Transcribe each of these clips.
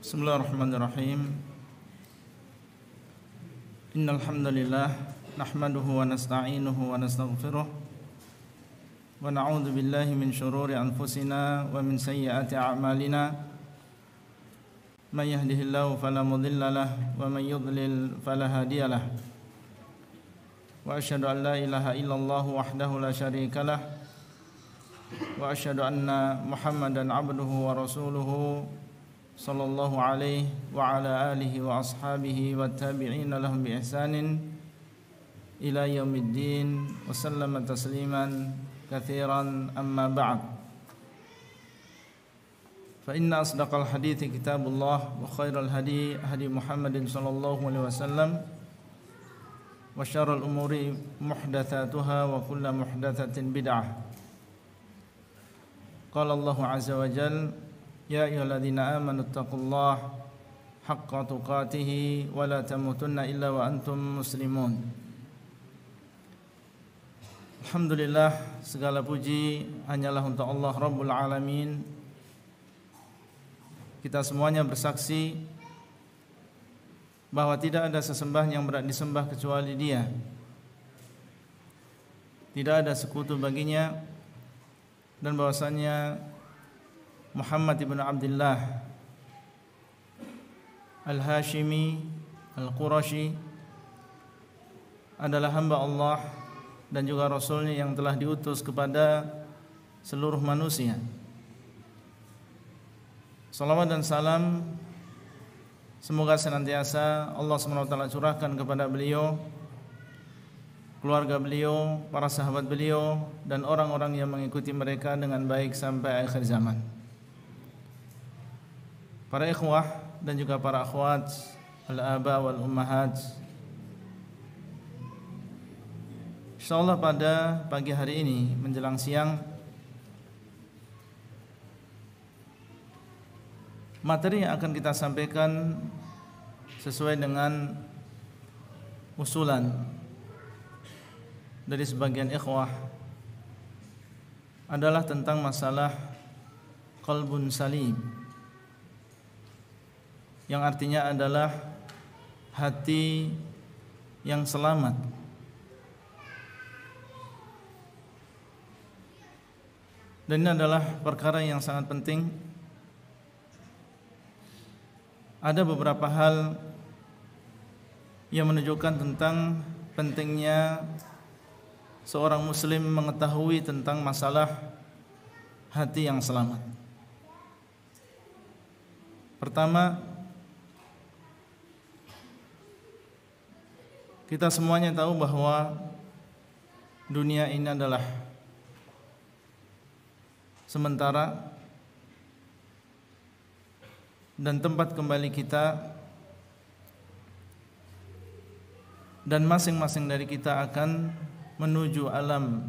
Bismillahirrahmanirrahim. Innal hamdalillah nahmaduhu wa nasta'inuhu wa nastaghfiruh wa na'udzu billahi min shururi anfusina wa min sayyiati a'malina. May yahdihillahu fala mudilla lahu wa may yudlil fala hadiya lahu. Wa asyhadu an la ilaha illallah wahdahu la syarika lah wa asyhadu anna Muhammadan abduhu wa rasuluhu sallallahu alaihi wa ala alihi wa ashabihi wa tabi'ina lahum bi ihsanin ila yaumiddin wa sallama tasliman katsiran amma ba'd. Fa inna asdaqal hadithi kitabullah wa khairal hadi hadi Muhammadin sallallahu alaihi wasallam wa syarrul umuri muhdatsatuha wa kullu muhdatsatin bid'ah. Qala Allahu azza wa jalla ya ayyuhalladzina amanu taqullaha haqqa tuqatih wa la tamutunna illa wa antum muslimun. Alhamdulillah, segala puji hanyalah untuk Allah Rabbul Alamin. Kita semuanya bersaksi bahwa tidak ada sesembahan yang berhak disembah kecuali Dia. Tidak ada sekutu baginya, dan bahwasanya Muhammad ibn Abdullah Al-Hashimi Al-Qurashi adalah hamba Allah dan juga Rasulnya yang telah diutus kepada seluruh manusia. Salawat dan salam semoga senantiasa Allah SWT curahkan kepada beliau, keluarga beliau, para sahabat beliau, dan orang-orang yang mengikuti mereka dengan baik sampai akhir zaman. Para ikhwah dan juga para akhwat, al-aba wal ummahat, insyaallah pada pagi hari ini menjelang siang, materi yang akan kita sampaikan sesuai dengan usulan dari sebagian ikhwah adalah tentang masalah qalbun salim, yang artinya adalah hati yang selamat. Dan ini adalah perkara yang sangat penting. Ada beberapa hal yang menunjukkan tentang pentingnya seorang muslim mengetahui tentang masalah hati yang selamat. Pertama, kita semuanya tahu bahwa dunia ini adalah sementara dan tempat kembali kita, dan masing-masing dari kita akan menuju alam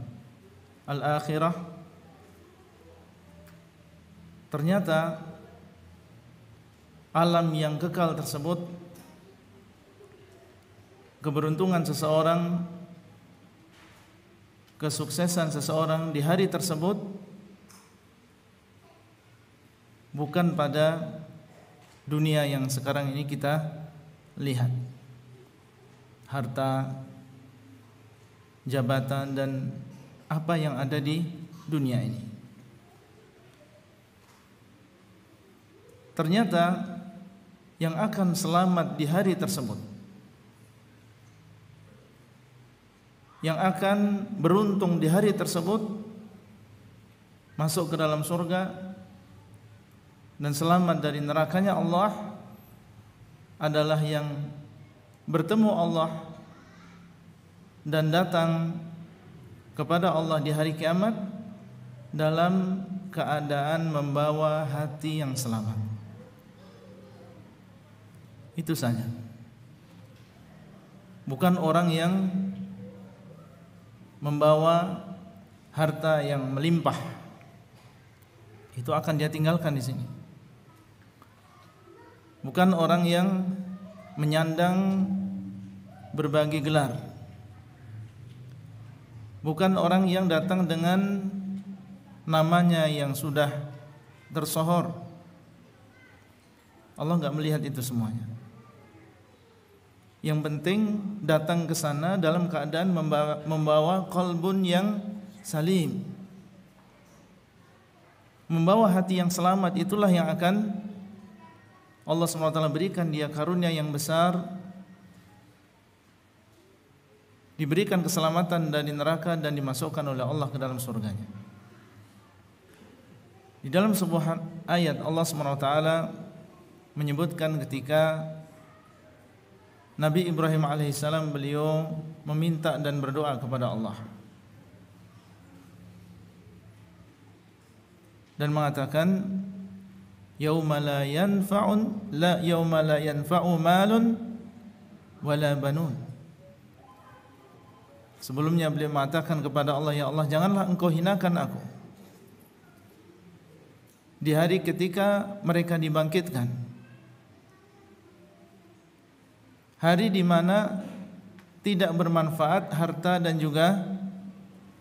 al-akhirah. Ternyata alam yang kekal tersebut, keberuntungan seseorang, kesuksesan seseorang di hari tersebut bukan pada dunia yang sekarang ini kita lihat, harta, jabatan, dan apa yang ada di dunia ini. Ternyata yang akan selamat di hari tersebut, yang akan beruntung di hari tersebut, masuk ke dalam surga dan selamat dari nerakanya Allah, adalah yang bertemu Allah dan datang kepada Allah di hari kiamat dalam keadaan membawa hati yang selamat. Itu saja. Bukan orang yang membawa harta yang melimpah, itu akan dia tinggalkan di sini. Bukan orang yang menyandang berbagai gelar, bukan orang yang datang dengan namanya yang sudah tersohor, Allah nggak melihat itu semuanya. Yang penting datang ke sana dalam keadaan membawa qalbun yang salim, membawa hati yang selamat. Itulah yang akan Allah SWT berikan dia karunia yang besar, diberikan keselamatan dari neraka dan dimasukkan oleh Allah ke dalam surganya. Di dalam sebuah ayat Allah SWT menyebutkan ketika Nabi Ibrahim alaihissalam beliau meminta dan berdoa kepada Allah dan mengatakan yauma la yanfa'u malun wala banun. Sebelumnya beliau mengatakan kepada Allah, ya Allah, janganlah engkau hinakan aku di hari ketika mereka dibangkitkan, hari di mana tidak bermanfaat harta dan juga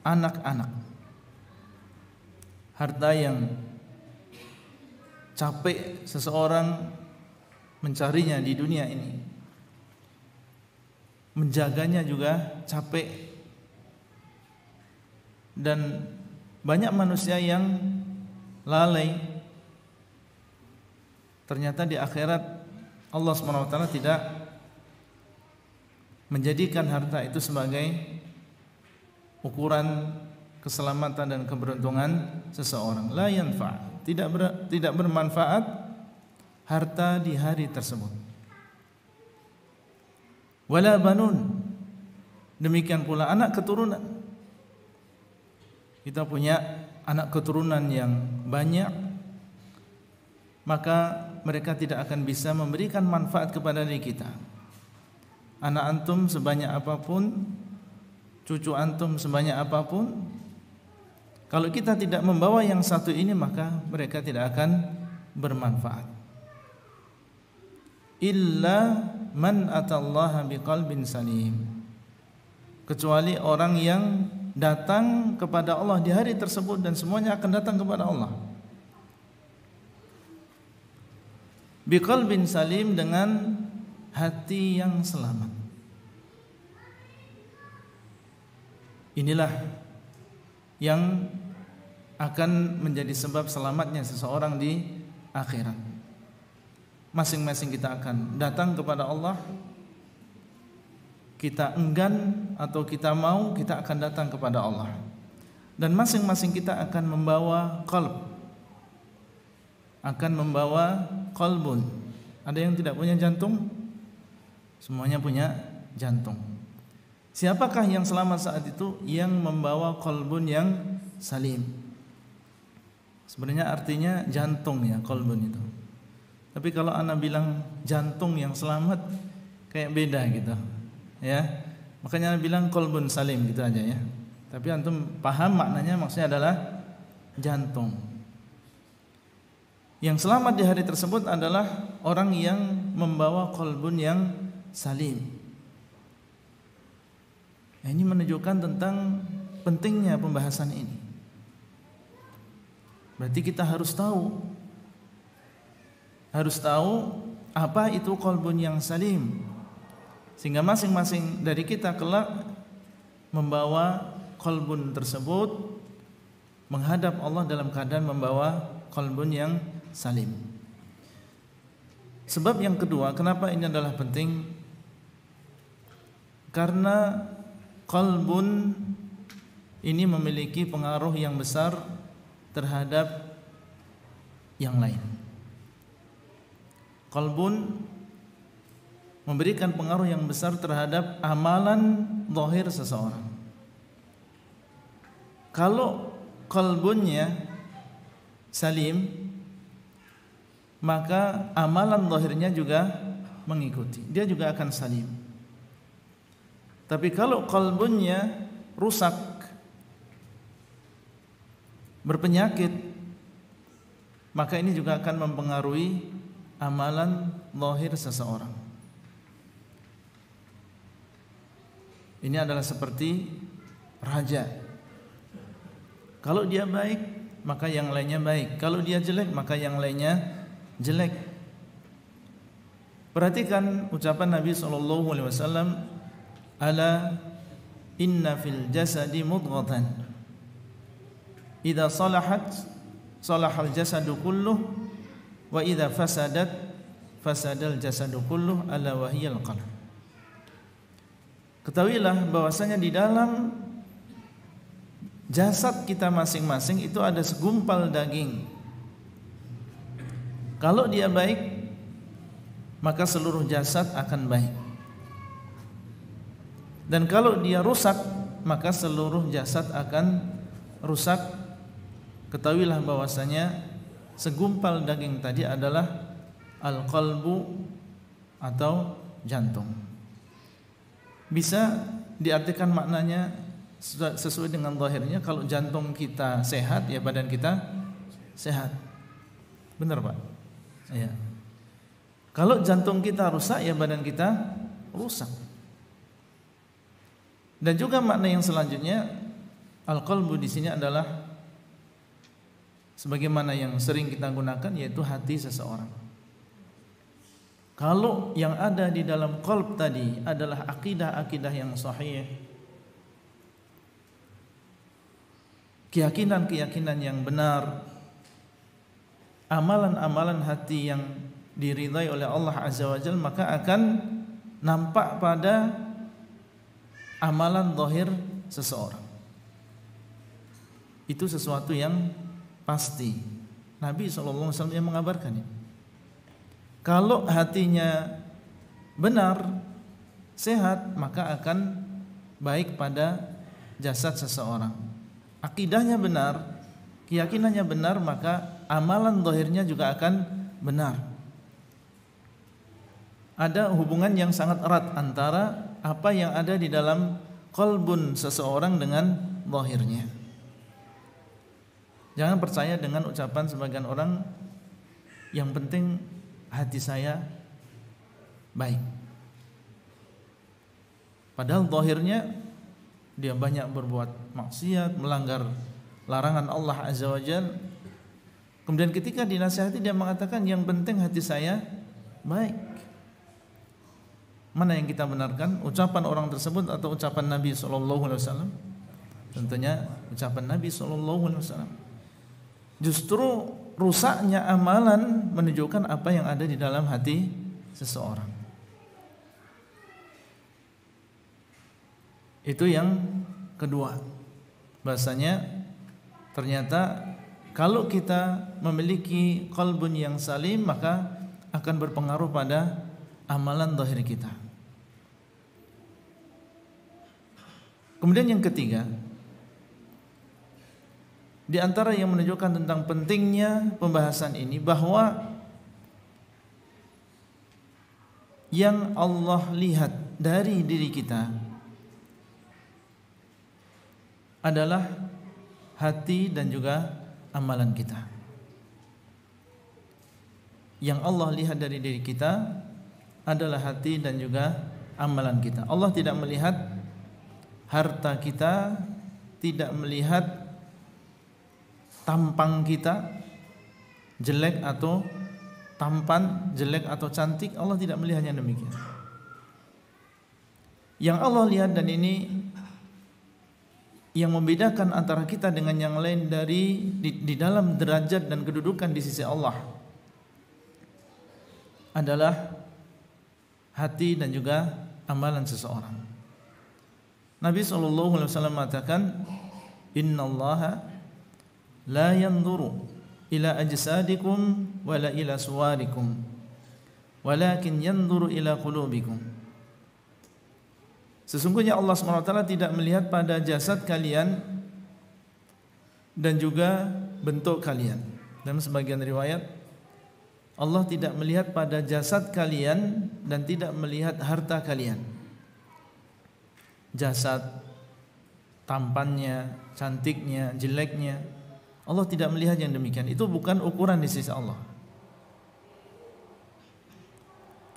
anak-anak. Harta yang capek seseorang mencarinya di dunia ini, menjaganya juga capek, dan banyak manusia yang lalai. Ternyata di akhirat Allah SWT tidak menjadikan harta itu sebagai ukuran keselamatan dan keberuntungan seseorang. La yanfa', tidak bermanfaat harta di hari tersebut. Wala banun, demikian pula anak keturunan. Kita punya anak keturunan yang banyak, maka mereka tidak akan bisa memberikan manfaat kepada diri kita. Anak antum sebanyak apapun, cucu antum sebanyak apapun, kalau kita tidak membawa yang satu ini, maka mereka tidak akan bermanfaat. Illa man atallaha biqalbin salim, kecuali orang yang datang kepada Allah di hari tersebut, dan semuanya akan datang kepada Allah biqalbin salim, dengan hati yang selamat. Inilah yang akan menjadi sebab selamatnya seseorang di akhirat. Masing-masing kita akan datang kepada Allah, kita enggan atau kita mau, kita akan datang kepada Allah. Dan masing-masing kita akan membawa qalb, akan membawa qalbun. Ada yang tidak punya jantung? Semuanya punya jantung. Siapakah yang selamat saat itu? Yang membawa qalbun yang salim. Sebenarnya artinya jantung ya, qalbun itu. Tapi kalau ana bilang jantung yang selamat, kayak beda gitu ya. Makanya ana bilang qalbun salim gitu aja ya. Tapi antum paham maknanya, maksudnya adalah jantung. Yang selamat di hari tersebut adalah orang yang membawa qalbun yang salim. Ini menunjukkan tentang pentingnya pembahasan ini. Berarti kita harus tahu apa itu qalbun yang salim, sehingga masing-masing dari kita kelak membawa qalbun tersebut menghadap Allah dalam keadaan membawa qalbun yang salim. Sebab yang kedua, kenapa ini adalah penting? Karena qalbun ini memiliki pengaruh yang besar terhadap yang lain. Qalbun memberikan pengaruh yang besar terhadap amalan zahir seseorang. Kalau qalbunnya salim, maka amalan zahirnya juga mengikuti, dia juga akan salim. Tapi kalau qalbunnya rusak, berpenyakit, maka ini juga akan mempengaruhi amalan zahir seseorang. Ini adalah seperti raja. Kalau dia baik, maka yang lainnya baik. Kalau dia jelek, maka yang lainnya jelek. Perhatikan ucapan Nabi SAW, ala inna fil jasadi mudghatan idza salahat salahal jasadu kulluh wa idza fasadat fasadal jasadu kulluh ala wahiyal qalb. Ketahuilah bahwasanya di dalam jasad kita masing-masing itu ada segumpal daging. Kalau dia baik, maka seluruh jasad akan baik. Dan kalau dia rusak, maka seluruh jasad akan rusak. Ketahuilah bahwasanya segumpal daging tadi adalah al-qalbu atau jantung. Bisa diartikan maknanya sesuai dengan zahirnya, kalau jantung kita sehat ya badan kita sehat. Benar Pak? Ya. Kalau jantung kita rusak ya badan kita rusak. Dan juga makna yang selanjutnya, al-qalbu di sini adalah sebagaimana yang sering kita gunakan, yaitu hati seseorang. Kalau yang ada di dalam qalb tadi adalah akidah-akidah yang sahih, keyakinan-keyakinan yang benar, amalan-amalan hati yang diridhai oleh Allah Azza wa Jalla, maka akan nampak pada amalan zahir seseorang. Itu sesuatu yang pasti. Nabi SAW yang mengabarkan ini. Kalau hatinya benar, sehat, maka akan baik pada jasad seseorang. Akidahnya benar, keyakinannya benar, maka amalan zahirnya juga akan benar. Ada hubungan yang sangat erat antara apa yang ada di dalam qalbun seseorang dengan zahirnya. Jangan percaya dengan ucapan sebagian orang, yang penting hati saya baik. Padahal zahirnya dia banyak berbuat maksiat, melanggar larangan Allah Azza wa Jalla. Kemudian ketika dinasihati dia mengatakan yang penting hati saya baik. Mana yang kita benarkan, ucapan orang tersebut atau ucapan Nabi SAW? Tentunya ucapan Nabi SAW. Justru rusaknya amalan menunjukkan apa yang ada di dalam hati seseorang. Itu yang kedua. Bahasanya ternyata kalau kita memiliki qalbun yang salim, maka akan berpengaruh pada amalan zahir kita. Kemudian yang ketiga, di antara yang menunjukkan tentang pentingnya pembahasan ini, bahwa yang Allah lihat dari diri kita adalah hati dan juga amalan kita. Yang Allah lihat dari diri kita adalah hati dan juga amalan kita. Allah tidak melihat harta kita, tidak melihat tampang kita jelek atau tampan, jelek atau cantik. Allah tidak melihatnya demikian. Yang Allah lihat, dan ini yang membedakan antara kita dengan yang lain dari di dalam derajat dan kedudukan di sisi Allah, adalah hati dan juga amalan seseorang. Nabi SAW mengatakan, innallaha la yanzuru ila ajsadikum wala ila suwarikum walakin yanzuru ila qulubikum. Sesungguhnya Allah SWT tidak melihat pada jasad kalian dan juga bentuk kalian. Dalam sebagian riwayat, Allah tidak melihat pada jasad kalian dan tidak melihat harta kalian. Jasad, tampannya, cantiknya, jeleknya, Allah tidak melihat yang demikian. Itu bukan ukuran di sisi Allah.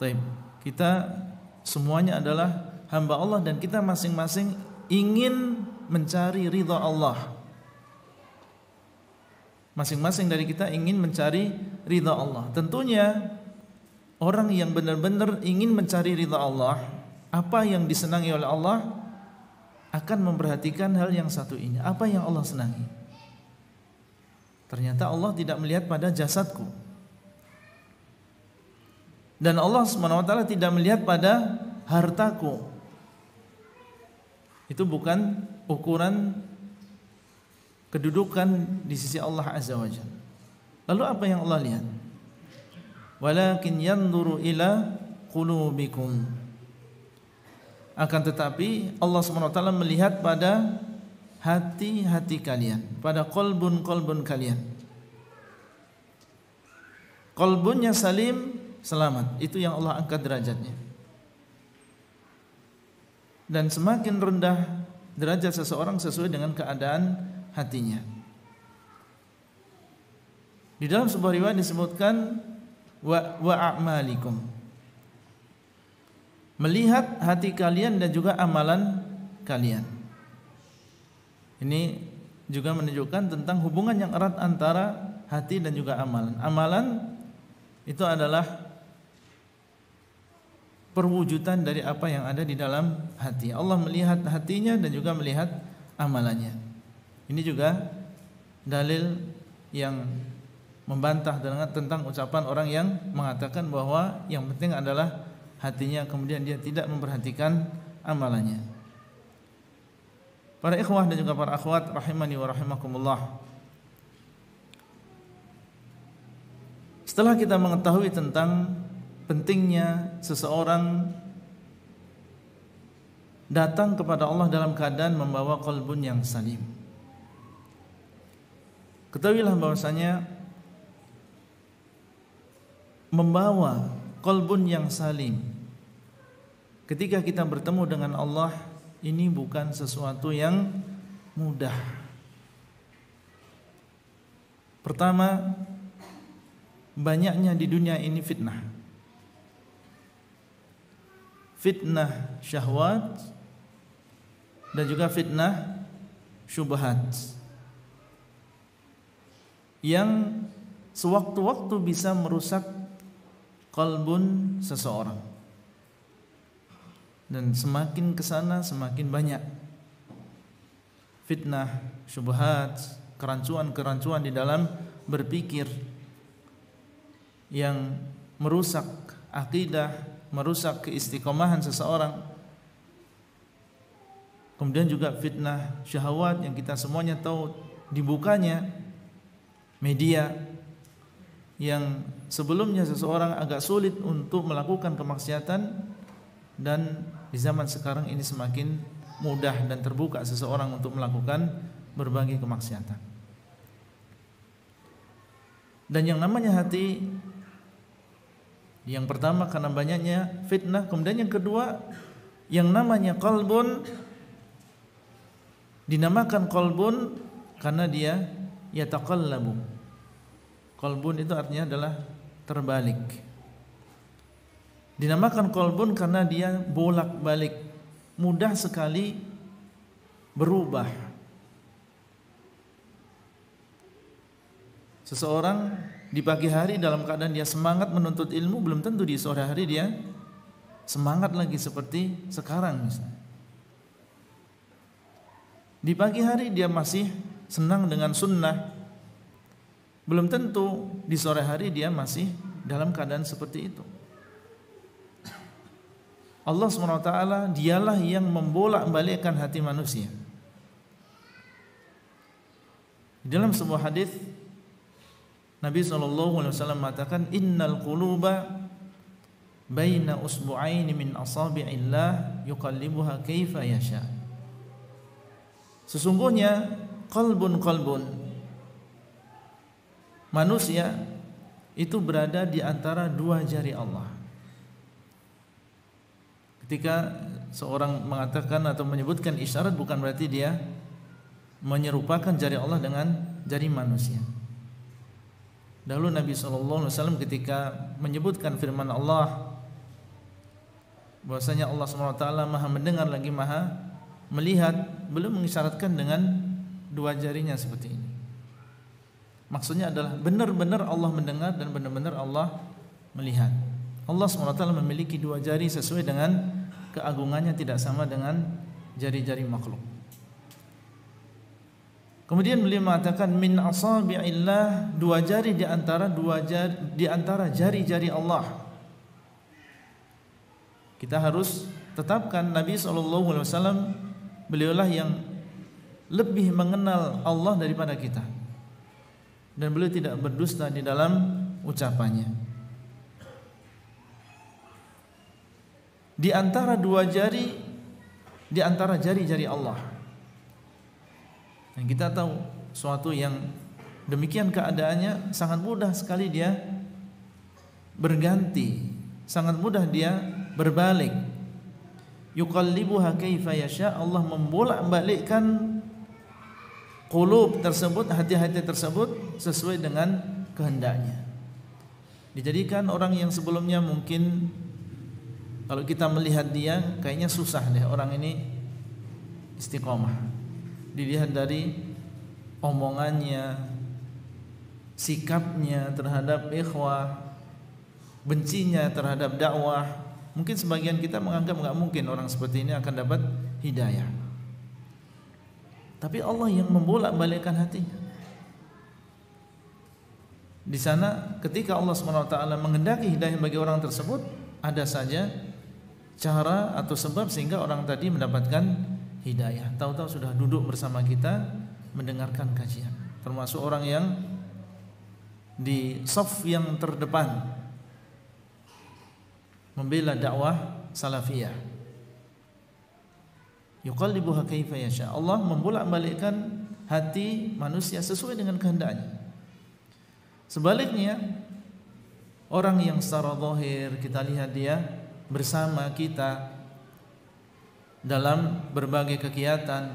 Taib, kita semuanya adalah hamba Allah dan kita masing-masing ingin mencari ridha Allah. Masing-masing dari kita ingin mencari ridha Allah. Tentunya orang yang benar-benar ingin mencari ridha Allah, apa yang disenangi oleh Allah, akan memperhatikan hal yang satu ini. Apa yang Allah senangi? Ternyata Allah tidak melihat pada jasadku, dan Allah SWT tidak melihat pada hartaku. Itu bukan ukuran kedudukan di sisi Allah Azza wa Jalla. Lalu apa yang Allah lihat? Walakin yanzuru ila qulubikum. Akan tetapi Allah SWT melihat pada hati-hati kalian, pada kolbun-kolbun kalian. Kolbunnya salim, selamat, itu yang Allah angkat derajatnya. Dan semakin rendah derajat seseorang sesuai dengan keadaan hatinya. Di dalam sebuah riwayat disebutkan wa a'malikum, melihat hati kalian dan juga amalan kalian. Ini juga menunjukkan tentang hubungan yang erat antara hati dan juga amalan. Amalan itu adalah perwujudan dari apa yang ada di dalam hati. Allah melihat hatinya dan juga melihat amalannya. Ini juga dalil yang membantah tentang ucapan orang yang mengatakan bahwa yang penting adalah hatinya, kemudian dia tidak memperhatikan amalannya. Para ikhwah dan juga para akhwat rahimani wa rahimakumullah, setelah kita mengetahui tentang pentingnya seseorang datang kepada Allah dalam keadaan membawa qalbun yang salim, ketahuilah bahwasanya membawa qalbun yang salim ketika kita bertemu dengan Allah ini bukan sesuatu yang mudah. Pertama, banyaknya di dunia ini fitnah. Fitnah syahwat dan juga fitnah syubhat yang sewaktu-waktu bisa merusak qalbun seseorang, dan semakin kesana semakin banyak fitnah, syubhat, kerancuan-kerancuan di dalam berpikir yang merusak akidah, merusak keistiqomahan seseorang. Kemudian juga fitnah syahwat yang kita semuanya tahu dibukanya media, yang sebelumnya seseorang agak sulit untuk melakukan kemaksiatan, dan di zaman sekarang ini semakin mudah dan terbuka seseorang untuk melakukan berbagai kemaksiatan. Dan yang namanya hati, yang pertama karena banyaknya fitnah, kemudian yang kedua yang namanya qalbun, dinamakan qalbun karena dia yataqallabu. Qalbun itu artinya adalah terbalik. Dinamakan qalbun karena dia bolak-balik, mudah sekali berubah. Seseorang di pagi hari dalam keadaan dia semangat menuntut ilmu, belum tentu di sore hari dia semangat lagi seperti sekarang misalnya. Di pagi hari dia masih senang dengan sunnah, belum tentu di sore hari dia masih dalam keadaan seperti itu. Allah SWT dialah yang membolak-balikkan hati manusia. Dalam sebuah hadis Nabi SAW mengatakan, innal quluba baina usbu'aini min asabi'illah yuqallibuha kaifa yasha. Sesungguhnya qalbun manusia itu berada di antara dua jari Allah. Ketika seorang mengatakan atau menyebutkan isyarat, bukan berarti dia menyerupakan jari Allah dengan jari manusia. Dahulu Nabi SAW ketika menyebutkan firman Allah bahwasanya Allah SWT maha mendengar lagi maha melihat, belum mengisyaratkan dengan dua jarinya seperti ini. Maksudnya adalah benar-benar Allah mendengar dan benar-benar Allah melihat. Allah SWT memiliki dua jari sesuai dengan keagungannya, tidak sama dengan jari-jari makhluk. Kemudian beliau mengatakan min asabi'illah, dua jari di antara jari-jari Allah. Kita harus tetapkan Nabi SAW, beliaulah yang lebih mengenal Allah daripada kita, dan beliau tidak berdusta di dalam ucapannya. Di antara dua jari, di antara jari-jari Allah, dan kita tahu suatu yang demikian keadaannya sangat mudah sekali dia berganti, sangat mudah dia berbalik. Yuqallibuha kaifa yasha, Allah membolak-balikkan qulub tersebut, hati-hati tersebut sesuai dengan kehendaknya. Dijadikan orang yang sebelumnya mungkin kalau kita melihat dia kayaknya susah deh orang ini istiqomah. Dilihat dari omongannya, sikapnya terhadap ikhwah, bencinya terhadap dakwah. Mungkin sebagian kita menganggap enggak mungkin orang seperti ini akan dapat hidayah. Tapi Allah yang membolak-balikkan hatinya. Di sana ketika Allah SWT menghendaki hidayah bagi orang tersebut, ada saja cara atau sebab sehingga orang tadi mendapatkan hidayah. Tahu-tahu sudah duduk bersama kita mendengarkan kajian, termasuk orang yang di shaf yang terdepan membela dakwah salafiyah. Yuqallibuha kaifa yasha, Allah membolak-balikkan hati manusia sesuai dengan kehendaknya. Sebaliknya, orang yang secara zahir kita lihat dia bersama kita dalam berbagai kegiatan,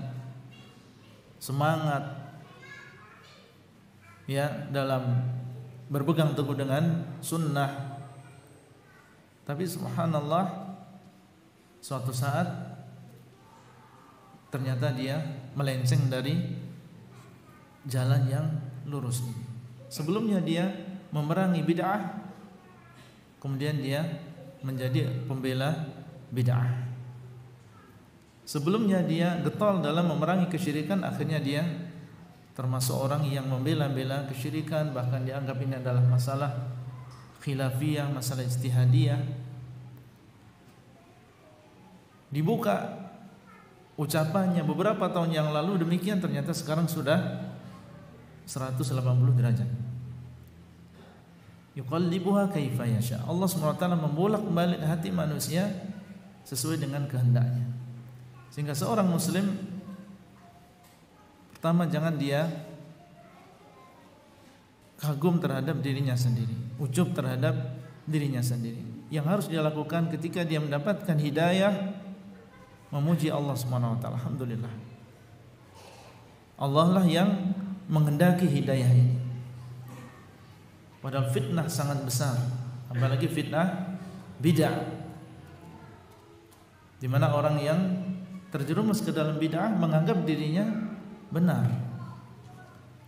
semangat ya dalam berpegang teguh dengan sunnah, tapi subhanallah suatu saat ternyata dia melenceng dari jalan yang lurus ini. Sebelumnya dia memerangi bid'ah, kemudian dia menjadi pembela bid'ah. Sebelumnya dia getol dalam memerangi kesyirikan, akhirnya dia termasuk orang yang membela-bela kesyirikan, bahkan dianggap ini adalah masalah khilafiyah, masalah ijtihadiyah. Dibuka ucapannya beberapa tahun yang lalu demikian, ternyata sekarang sudah 180 derajat. Yuqallibuha kaifa yasha, Allah SWT membolak-balik hati manusia sesuai dengan kehendaknya. Sehingga seorang muslim, pertama jangan dia kagum terhadap dirinya sendiri, ujub terhadap dirinya sendiri. Yang harus dia lakukan ketika dia mendapatkan hidayah, memuji Allah SWT. Alhamdulillah, Allah lah yang menghendaki hidayah ini. Padahal fitnah sangat besar, apalagi fitnah bid'ah, di mana orang yang terjerumus ke dalam bid'ah menganggap dirinya benar.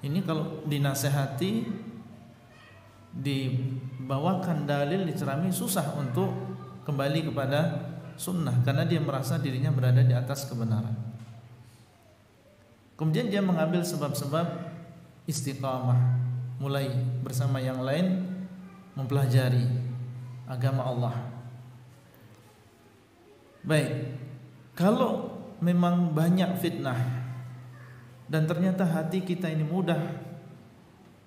Ini kalau dinasehati, dibawakan dalil, dicerami, susah untuk kembali kepada sunnah karena dia merasa dirinya berada di atas kebenaran. Kemudian dia mengambil sebab-sebab istiqamah, mulai bersama yang lain mempelajari agama Allah. Baik, kalau memang banyak fitnah dan ternyata hati kita ini mudah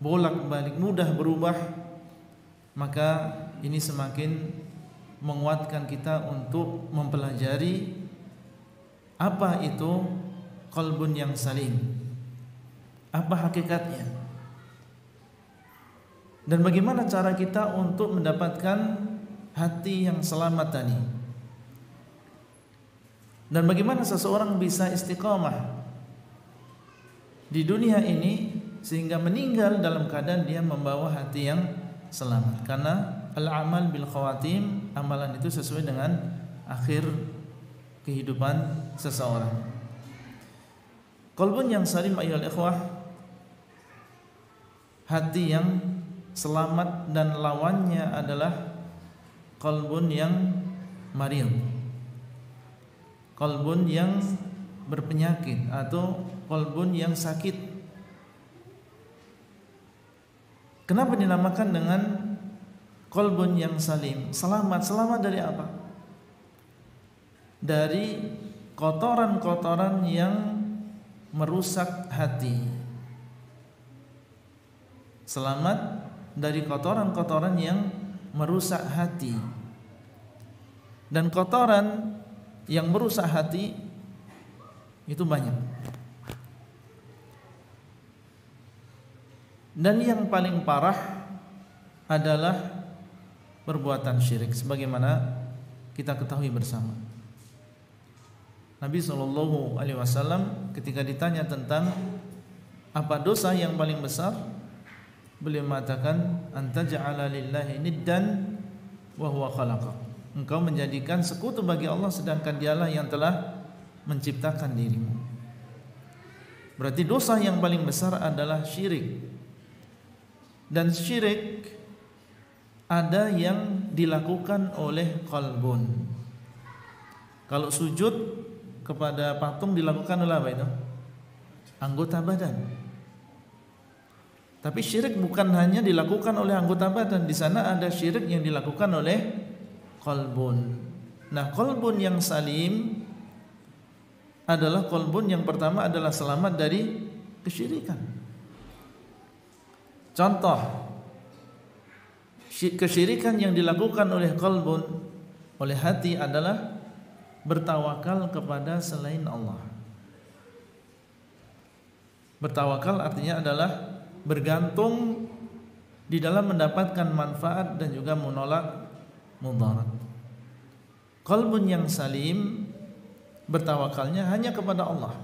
bolak-balik, mudah berubah, maka ini semakin menguatkan kita untuk mempelajari apa itu qalbun yang salim, apa hakikatnya, dan bagaimana cara kita untuk mendapatkan hati yang selamat tadi, dan bagaimana seseorang bisa istiqamah di dunia ini sehingga meninggal dalam keadaan dia membawa hati yang selamat. Karena al-amal bil khawatim, amalan itu sesuai dengan akhir kehidupan seseorang. Qalbun yang salim ayyuhal ikhwah, hati yang selamat dan lawannya adalah qalbun yang marid, qalbun yang berpenyakit, atau qalbun yang sakit. Kenapa dinamakan dengan qalbun yang salim? Selamat. Selamat dari apa? Dari kotoran-kotoran yang merusak hati. Selamat dari kotoran-kotoran yang merusak hati. Dan kotoran yang merusak hati itu banyak. Dan yang paling parah adalah perbuatan syirik, sebagaimana kita ketahui bersama. Nabi SAW ketika ditanya tentang apa dosa yang paling besar, beliau mengatakan, anta ja'ala lillahi niddan wa huwa khalaqak. Engkau menjadikan sekutu bagi Allah sedangkan Dialah yang telah menciptakan dirimu. Berarti dosa yang paling besar adalah syirik. Dan syirik ada yang dilakukan oleh qalbun. Kalau sujud kepada patung dilakukan oleh apa itu? Anggota badan. Tapi syirik bukan hanya dilakukan oleh anggota badan, di sana ada syirik yang dilakukan oleh qalbun. Nah, qalbun yang salim adalah qalbun yang pertama adalah selamat dari kesyirikan. Contoh kesyirikan yang dilakukan oleh qalbun, oleh hati adalah bertawakal kepada selain Allah. Bertawakal artinya adalah bergantung di dalam mendapatkan manfaat dan juga menolak mudarat. Qalbun yang salim bertawakalnya hanya kepada Allah.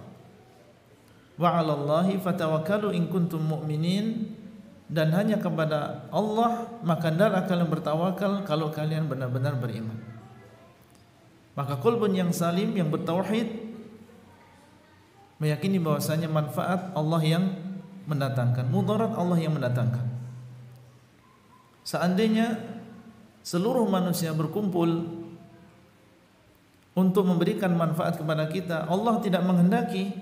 Wa 'alallahi fatawakkalu in kuntum mu'minin, dan hanya kepada Allah maka hendaklah kalian bertawakal kalau kalian benar-benar beriman. Maka qalbun yang salim, yang bertauhid, meyakini bahwasanya manfaat Allah yang mendatangkan, mudarat Allah yang mendatangkan. Seandainya seluruh manusia berkumpul untuk memberikan manfaat kepada kita, Allah tidak menghendaki,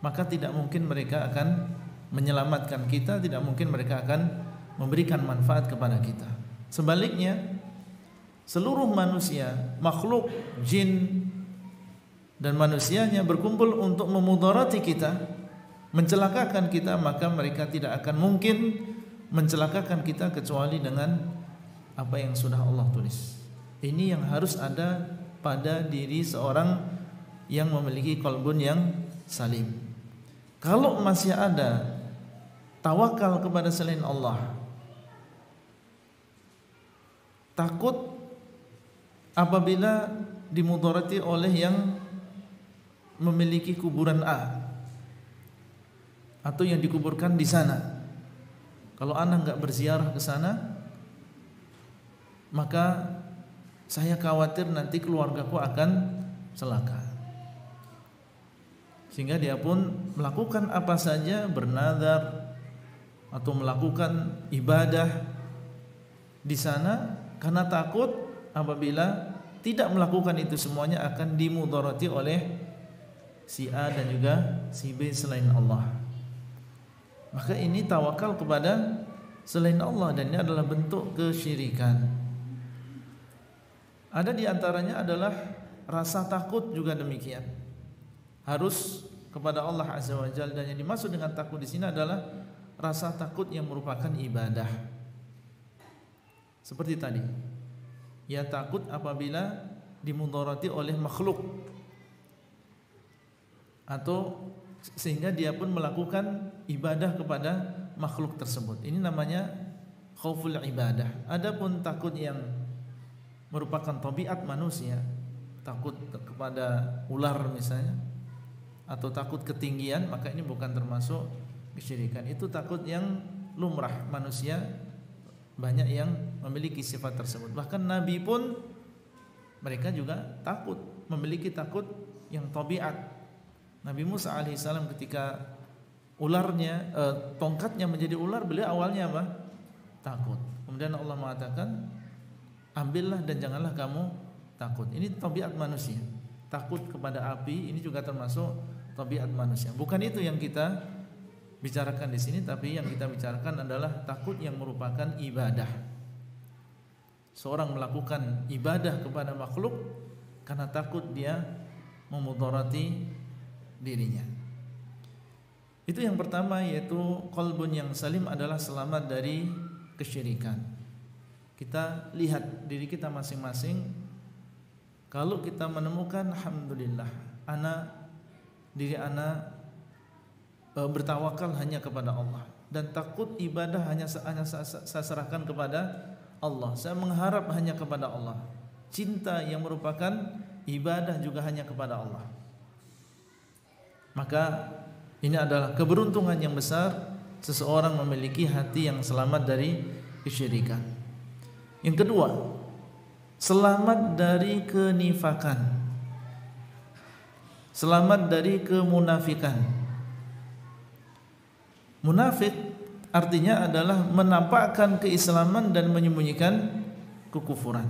maka tidak mungkin mereka akan menyelamatkan kita, tidak mungkin mereka akan memberikan manfaat kepada kita. Sebaliknya, seluruh manusia, makhluk, jin dan manusianya berkumpul untuk memudarati kita, mencelakakan kita, maka mereka tidak akan mungkin mencelakakan kita kecuali dengan apa yang sudah Allah tulis. Ini yang harus ada pada diri seorang yang memiliki qalbun yang salim. Kalau masih ada tawakal kepada selain Allah, takut apabila dimudarati oleh yang memiliki kuburan A atau yang dikuburkan di sana. Kalau anak enggak berziarah ke sana, maka saya khawatir nanti keluargaku akan celaka. Sehingga dia pun melakukan apa saja, bernadar atau melakukan ibadah di sana karena takut apabila tidak melakukan itu semuanya akan dimudarati oleh si A dan juga si B selain Allah. Maka ini tawakal kepada selain Allah, dan ini adalah bentuk kesyirikan. Ada di antaranya adalah rasa takut juga demikian. Harus kepada Allah Azza wa Jalla, dan yang dimaksud dengan takut di sini adalah rasa takut yang merupakan ibadah. Seperti tadi, ya takut apabila dimudarati oleh makhluk, atau sehingga dia pun melakukan ibadah kepada makhluk tersebut. Ini namanya khauful ibadah. Adapun takut yang merupakan tabiat manusia, takut kepada ular misalnya, atau takut ketinggian, maka ini bukan termasuk kesyirikan. Itu takut yang lumrah, manusia banyak yang memiliki sifat tersebut. Bahkan Nabi pun mereka juga takut, memiliki takut yang tabiat. Nabi Musa alaihissalam ketika ularnya, tongkatnya menjadi ular, beliau awalnya apa? Takut. Kemudian Allah mengatakan, ambillah dan janganlah kamu takut. Ini tabiat manusia. Takut kepada api ini juga termasuk tabiat manusia. Bukan itu yang kita bicarakan di sini, tapi yang kita bicarakan adalah takut yang merupakan ibadah. Seorang melakukan ibadah kepada makhluk karena takut dia memudarati dirinya. Itu yang pertama, yaitu qalbun yang salim adalah selamat dari kesyirikan. Kita lihat diri kita masing-masing. Kalau kita menemukan alhamdulillah, diri ana bertawakal hanya kepada Allah dan takut ibadah hanya saya serahkan kepada Allah. Saya mengharap hanya kepada Allah. Cinta yang merupakan ibadah juga hanya kepada Allah. Maka ini adalah keberuntungan yang besar seseorang memiliki hati yang selamat dari kesyirikan. Yang kedua, selamat dari kenifakan, selamat dari kemunafikan. Munafik artinya adalah menampakkan keislaman dan menyembunyikan kekufuran.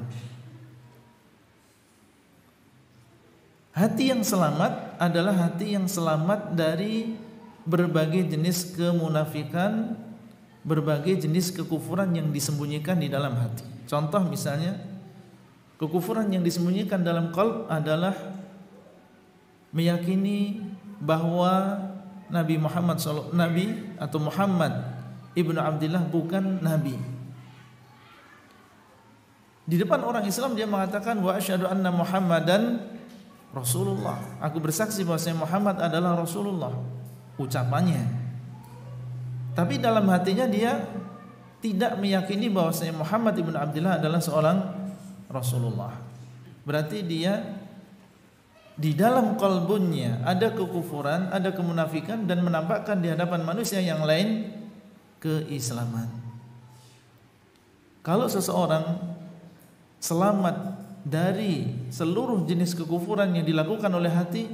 Hati yang selamat adalah hati yang selamat dari berbagai jenis kemunafikan, berbagai jenis kekufuran yang disembunyikan di dalam hati. Contoh misalnya, kekufuran yang disembunyikan dalam qalb adalah meyakini bahwa Nabi Muhammad ibnu Abdillah bukan Nabi. Di depan orang Islam dia mengatakan wa asyhadu anna Muhammadan Rasulullah. Aku bersaksi bahwa Muhammad adalah Rasulullah. Ucapannya. Tapi dalam hatinya dia tidak meyakini bahwa Muhammad ibnu Abdillah adalah seorang Rasulullah. Berarti dia di dalam qalbunnya ada kekufuran, ada kemunafikan dan menampakkan di hadapan manusia yang lain keislaman. Kalau seseorang selamat dari seluruh jenis kekufuran yang dilakukan oleh hati,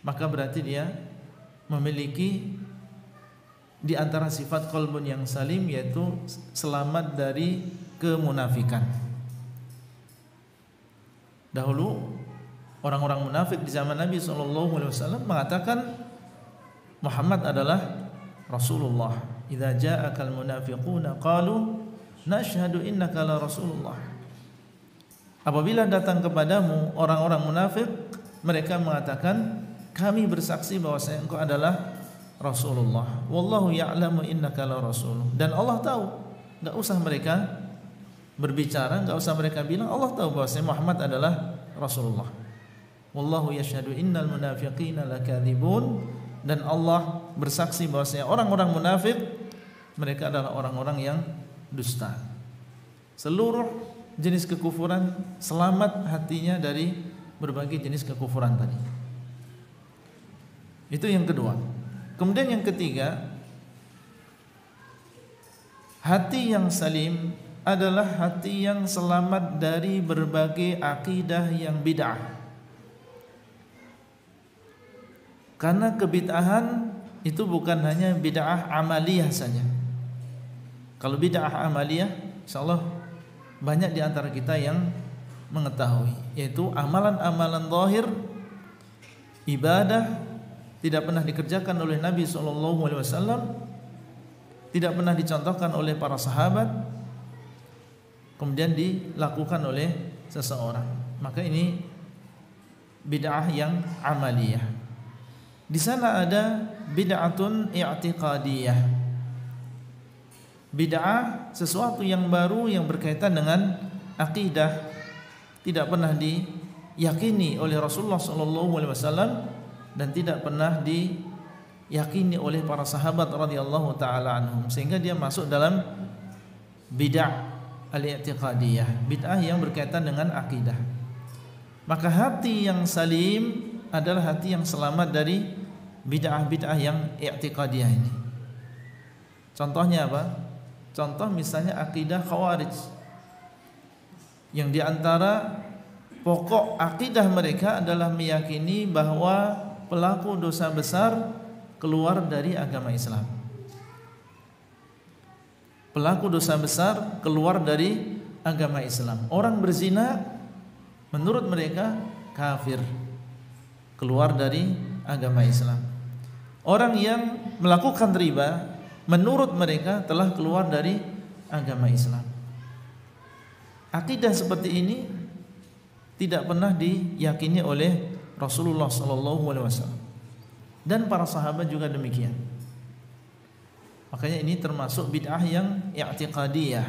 maka berarti dia memiliki di antara sifat qalbun yang salim, yaitu selamat dari kemunafikan. Dahulu orang-orang munafik di zaman Nabi SAW mengatakan Muhammad adalah Rasulullah. Idza ja'akal munafiquna qalu nashhadu innaka la Rasulullah. Apabila datang kepadamu orang-orang munafik, mereka mengatakan kami bersaksi bahwa engkau adalah Rasulullah. Wallahu ya'lamu innaka la rasul. Dan Allah tahu. Enggak usah mereka berbicara, enggak usah mereka bilang, Allah tahu bahwa Muhammad adalah Rasulullah. Wallahu yashhadu innal munafiqina lakadzibun. Dan Allah bersaksi bahwa orang-orang munafik mereka adalah orang-orang yang dusta. Seluruh jenis kekufuran selamat hatinya dari berbagai jenis kekufuran tadi. Itu yang kedua. Kemudian yang ketiga, hati yang salim adalah hati yang selamat dari berbagai akidah yang bid'ah. Karena kebid'ahan itu bukan hanya bid'ah amaliyah saja. Kalau bid'ah amaliyah, insyaallah banyak di antara kita yang mengetahui, yaitu amalan-amalan zahir, ibadah tidak pernah dikerjakan oleh Nabi SAW, tidak pernah dicontohkan oleh para sahabat, kemudian dilakukan oleh seseorang. Maka ini bid'ah yang amaliyah. Di sana ada bid'atun i'tiqadiyah. Bid'ah sesuatu yang baru yang berkaitan dengan akidah, tidak pernah diyakini oleh Rasulullah SAW dan tidak pernah diyakini oleh para sahabat radhiyallahu taala anhum, sehingga dia masuk dalam bid'ah al-i'tiqadiyah, bid'ah yang berkaitan dengan akidah. Maka hati yang salim adalah hati yang selamat dari bid'ah-bid'ah yang i'tiqadiyah ini. Contohnya apa? Contoh misalnya akidah Khawarij, yang diantara pokok akidah mereka adalah meyakini bahwa pelaku dosa besar keluar dari agama Islam. Pelaku dosa besar keluar dari agama Islam. Orang berzina menurut mereka kafir, keluar dari agama Islam. Orang yang melakukan riba menurut mereka telah keluar dari agama Islam. Akidah seperti ini tidak pernah diyakini oleh Rasulullah SAW dan para sahabat juga demikian. Makanya ini termasuk bid'ah yang i'tiqadiyah.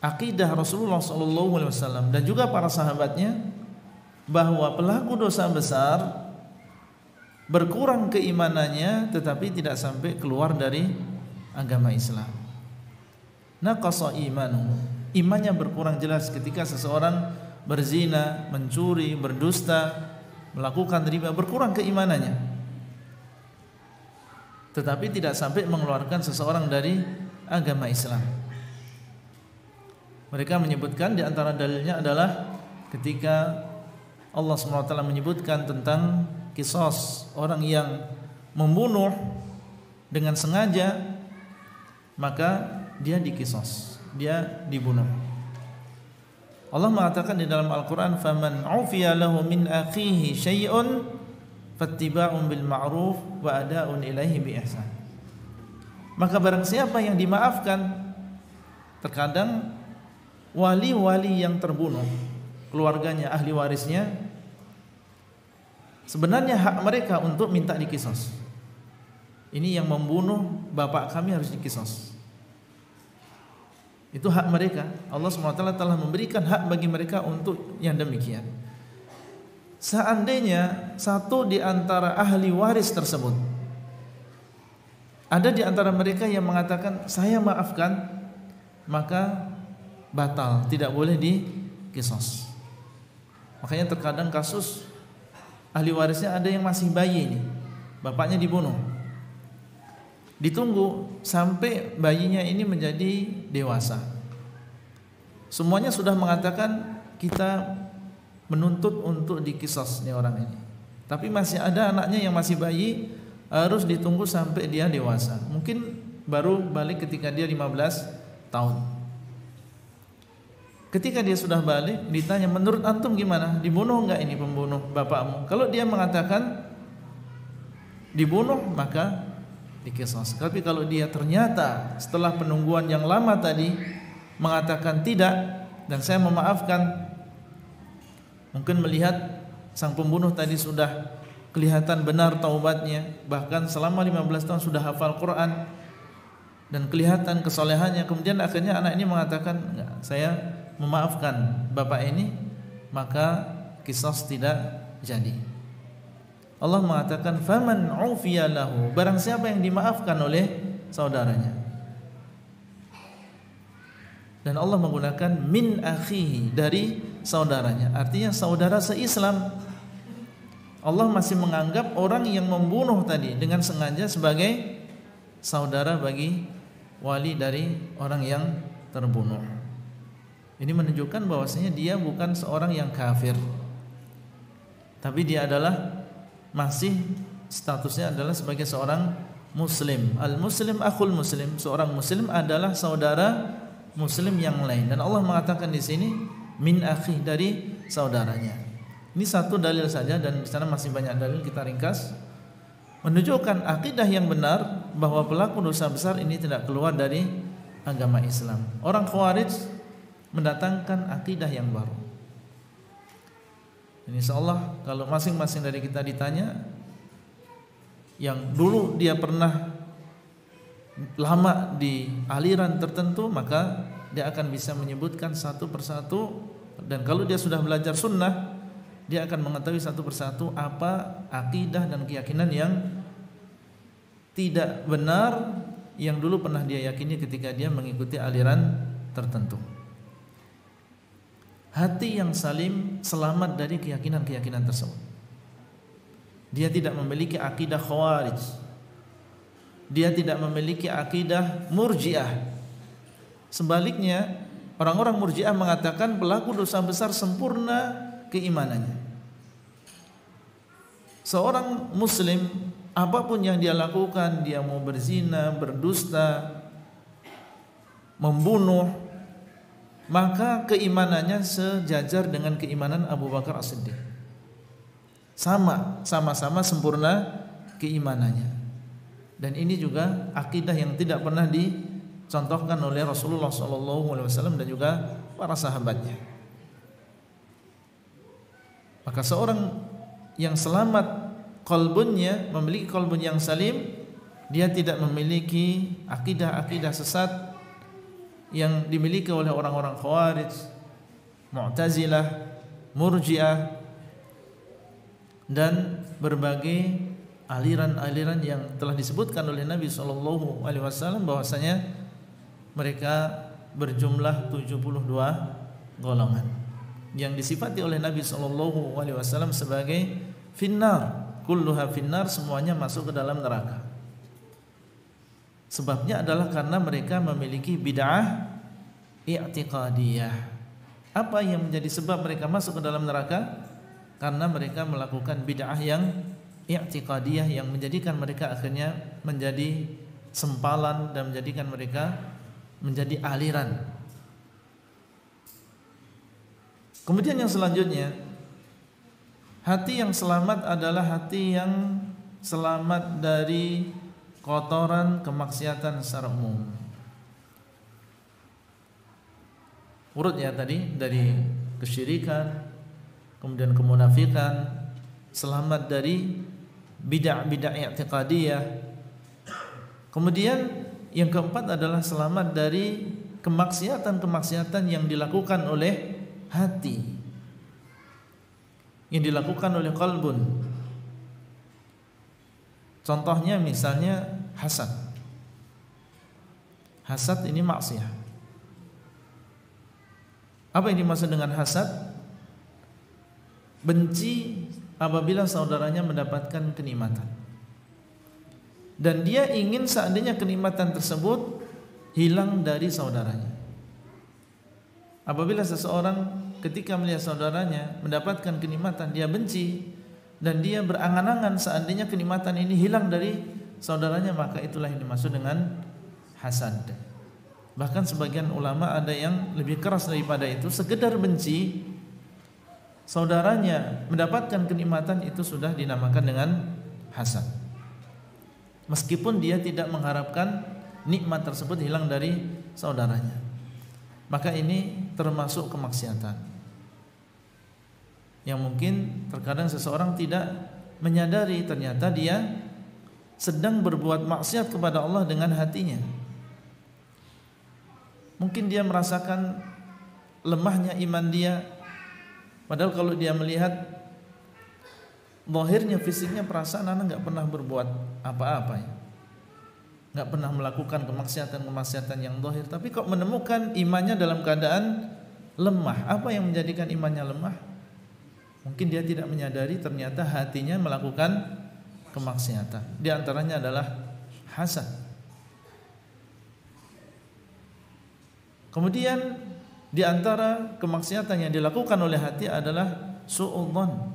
Akidah Rasulullah SAW dan juga para sahabatnya bahwa pelaku dosa besar berkurang keimanannya tetapi tidak sampai keluar dari agama Islam. Naqasa imanuhu, imannya berkurang jelas ketika seseorang berzina, mencuri, berdusta, melakukan riba, berkurang keimanannya. Tetapi tidak sampai mengeluarkan seseorang dari agama Islam. Mereka menyebutkan di antara dalilnya adalah ketika Allah SWT menyebutkan tentang qisas orang yang membunuh dengan sengaja, maka dia diqisas, dia dibunuh. Allah mengatakan di dalam Al-Quran, faman ufiya lahu min akhihi syai'un fattiba'un bil ma'ruf wa ada'un ilaihi bi ihsan. Maka barang siapa yang dimaafkan, terkadang wali-wali yang terbunuh, keluarganya, ahli warisnya, sebenarnya hak mereka untuk minta diqisas. Ini yang membunuh bapak kami harus diqisas. Itu hak mereka. Allah SWT telah memberikan hak bagi mereka untuk yang demikian. Seandainya satu di antara ahli waris tersebut, ada di antara mereka yang mengatakan saya maafkan, maka batal, tidak boleh diqisas. Makanya terkadang kasus ahli warisnya ada yang masih bayi ini, bapaknya dibunuh, ditunggu sampai bayinya ini menjadi dewasa. Semuanya sudah mengatakan kita menuntut untuk diqisas nih orang ini, tapi masih ada anaknya yang masih bayi, harus ditunggu sampai dia dewasa. Mungkin baru balik ketika dia 15 tahun. Ketika dia sudah balik, ditanya, menurut antum gimana? Dibunuh enggak ini pembunuh bapakmu? Kalau dia mengatakan dibunuh, maka diqisas. Tapi kalau dia ternyata setelah penungguan yang lama tadi mengatakan tidak dan saya memaafkan, mungkin melihat sang pembunuh tadi sudah kelihatan benar taubatnya, bahkan selama 15 tahun sudah hafal Quran dan kelihatan kesolehannya, kemudian akhirnya anak ini mengatakan enggak, saya memaafkan bapak ini, maka qisas tidak jadi. Allah mengatakan faman ufiya lahu, barang siapa yang dimaafkan oleh saudaranya. Dan Allah menggunakan min akhihi, dari saudaranya, artinya saudara se-Islam. Allah masih menganggap orang yang membunuh tadi dengan sengaja sebagai saudara bagi wali dari orang yang terbunuh. Ini menunjukkan bahwasanya dia bukan seorang yang kafir, tapi dia adalah masih statusnya adalah sebagai seorang muslim. Al-muslim akhul muslim, seorang muslim adalah saudara muslim yang lain. Dan Allah mengatakan di sini min akhi, dari saudaranya. Ini satu dalil saja dan di sana masih banyak dalil, kita ringkas. Menunjukkan akidah yang benar bahwa pelaku dosa besar ini tidak keluar dari agama Islam. Orang Khawarij mendatangkan akidah yang baru. Dan insyaallah kalau masing-masing dari kita ditanya, yang dulu dia pernah lama di aliran tertentu, maka dia akan bisa menyebutkan satu persatu. Dan kalau dia sudah belajar sunnah, dia akan mengetahui satu persatu apa akidah dan keyakinan yang tidak benar yang dulu pernah dia yakini ketika dia mengikuti aliran tertentu. Hati yang salim selamat dari keyakinan-keyakinan tersebut. Dia tidak memiliki akidah Khawarij, dia tidak memiliki akidah Murji'ah. Sebaliknya, orang-orang Murji'ah mengatakan pelaku dosa besar sempurna keimanannya. Seorang muslim, apapun yang dia lakukan, dia mau berzina, berdusta, membunuh, maka keimanannya sejajar dengan keimanan Abu Bakar As-Siddiq. Sama-sama sempurna keimanannya. Dan ini juga akidah yang tidak pernah dicontohkan oleh Rasulullah SAW dan juga para sahabatnya. Maka seorang yang selamat qalbunnya, memiliki qalbun yang salim, dia tidak memiliki akidah-akidah sesat yang dimiliki oleh orang-orang Khawarij, Mu'tazilah, Murji'ah dan berbagai aliran-aliran yang telah disebutkan oleh Nabi SAW bahwasanya mereka berjumlah 72 golongan yang disifati oleh Nabi SAW sebagai finnar, kulluha finnar, semuanya masuk ke dalam neraka. Sebabnya adalah karena mereka memiliki bid'ah i'tiqadiyah. Apa yang menjadi sebab mereka masuk ke dalam neraka? Karena mereka melakukan bid'ah yang i'tiqadiyah yang menjadikan mereka akhirnya menjadi sempalan dan menjadikan mereka menjadi aliran. Kemudian yang selanjutnya, hati yang selamat adalah hati yang selamat dari kotoran kemaksiatan secara umum. Urutnya tadi dari kesyirikan, kemudian kemunafikan, selamat dari bid'ah i'tiqadiyah. Kemudian yang keempat adalah selamat dari kemaksiatan-kemaksiatan yang dilakukan oleh hati, yang dilakukan oleh qalbun. Contohnya misalnya hasad. Hasad ini maksiat. Apa yang dimaksud dengan hasad? Benci apabila saudaranya mendapatkan kenikmatan, dan dia ingin seandainya kenikmatan tersebut hilang dari saudaranya. Apabila seseorang ketika melihat saudaranya mendapatkan kenikmatan, dia benci dan dia berangan-angan seandainya kenikmatan ini hilang dari saudaranya, maka itulah yang dimaksud dengan hasad. Bahkan sebagian ulama ada yang lebih keras daripada itu, sekedar benci saudaranya mendapatkan kenikmatan itu sudah dinamakan dengan hasad, meskipun dia tidak mengharapkan nikmat tersebut hilang dari saudaranya. Maka ini termasuk kemaksiatan yang mungkin terkadang seseorang tidak menyadari ternyata dia sedang berbuat maksiat kepada Allah dengan hatinya. Mungkin dia merasakan lemahnya iman dia, padahal kalau dia melihat zahirnya, fisiknya, perasaan anak nggak pernah berbuat apa-apa ya, nggak pernah melakukan kemaksiatan yang zahir, tapi kok menemukan imannya dalam keadaan lemah. Apa yang menjadikan imannya lemah? Mungkin dia tidak menyadari ternyata hatinya melakukan kemaksiatan. Di antaranya adalah hasad. Kemudian di antara kemaksiatan yang dilakukan oleh hati adalah su'udzon,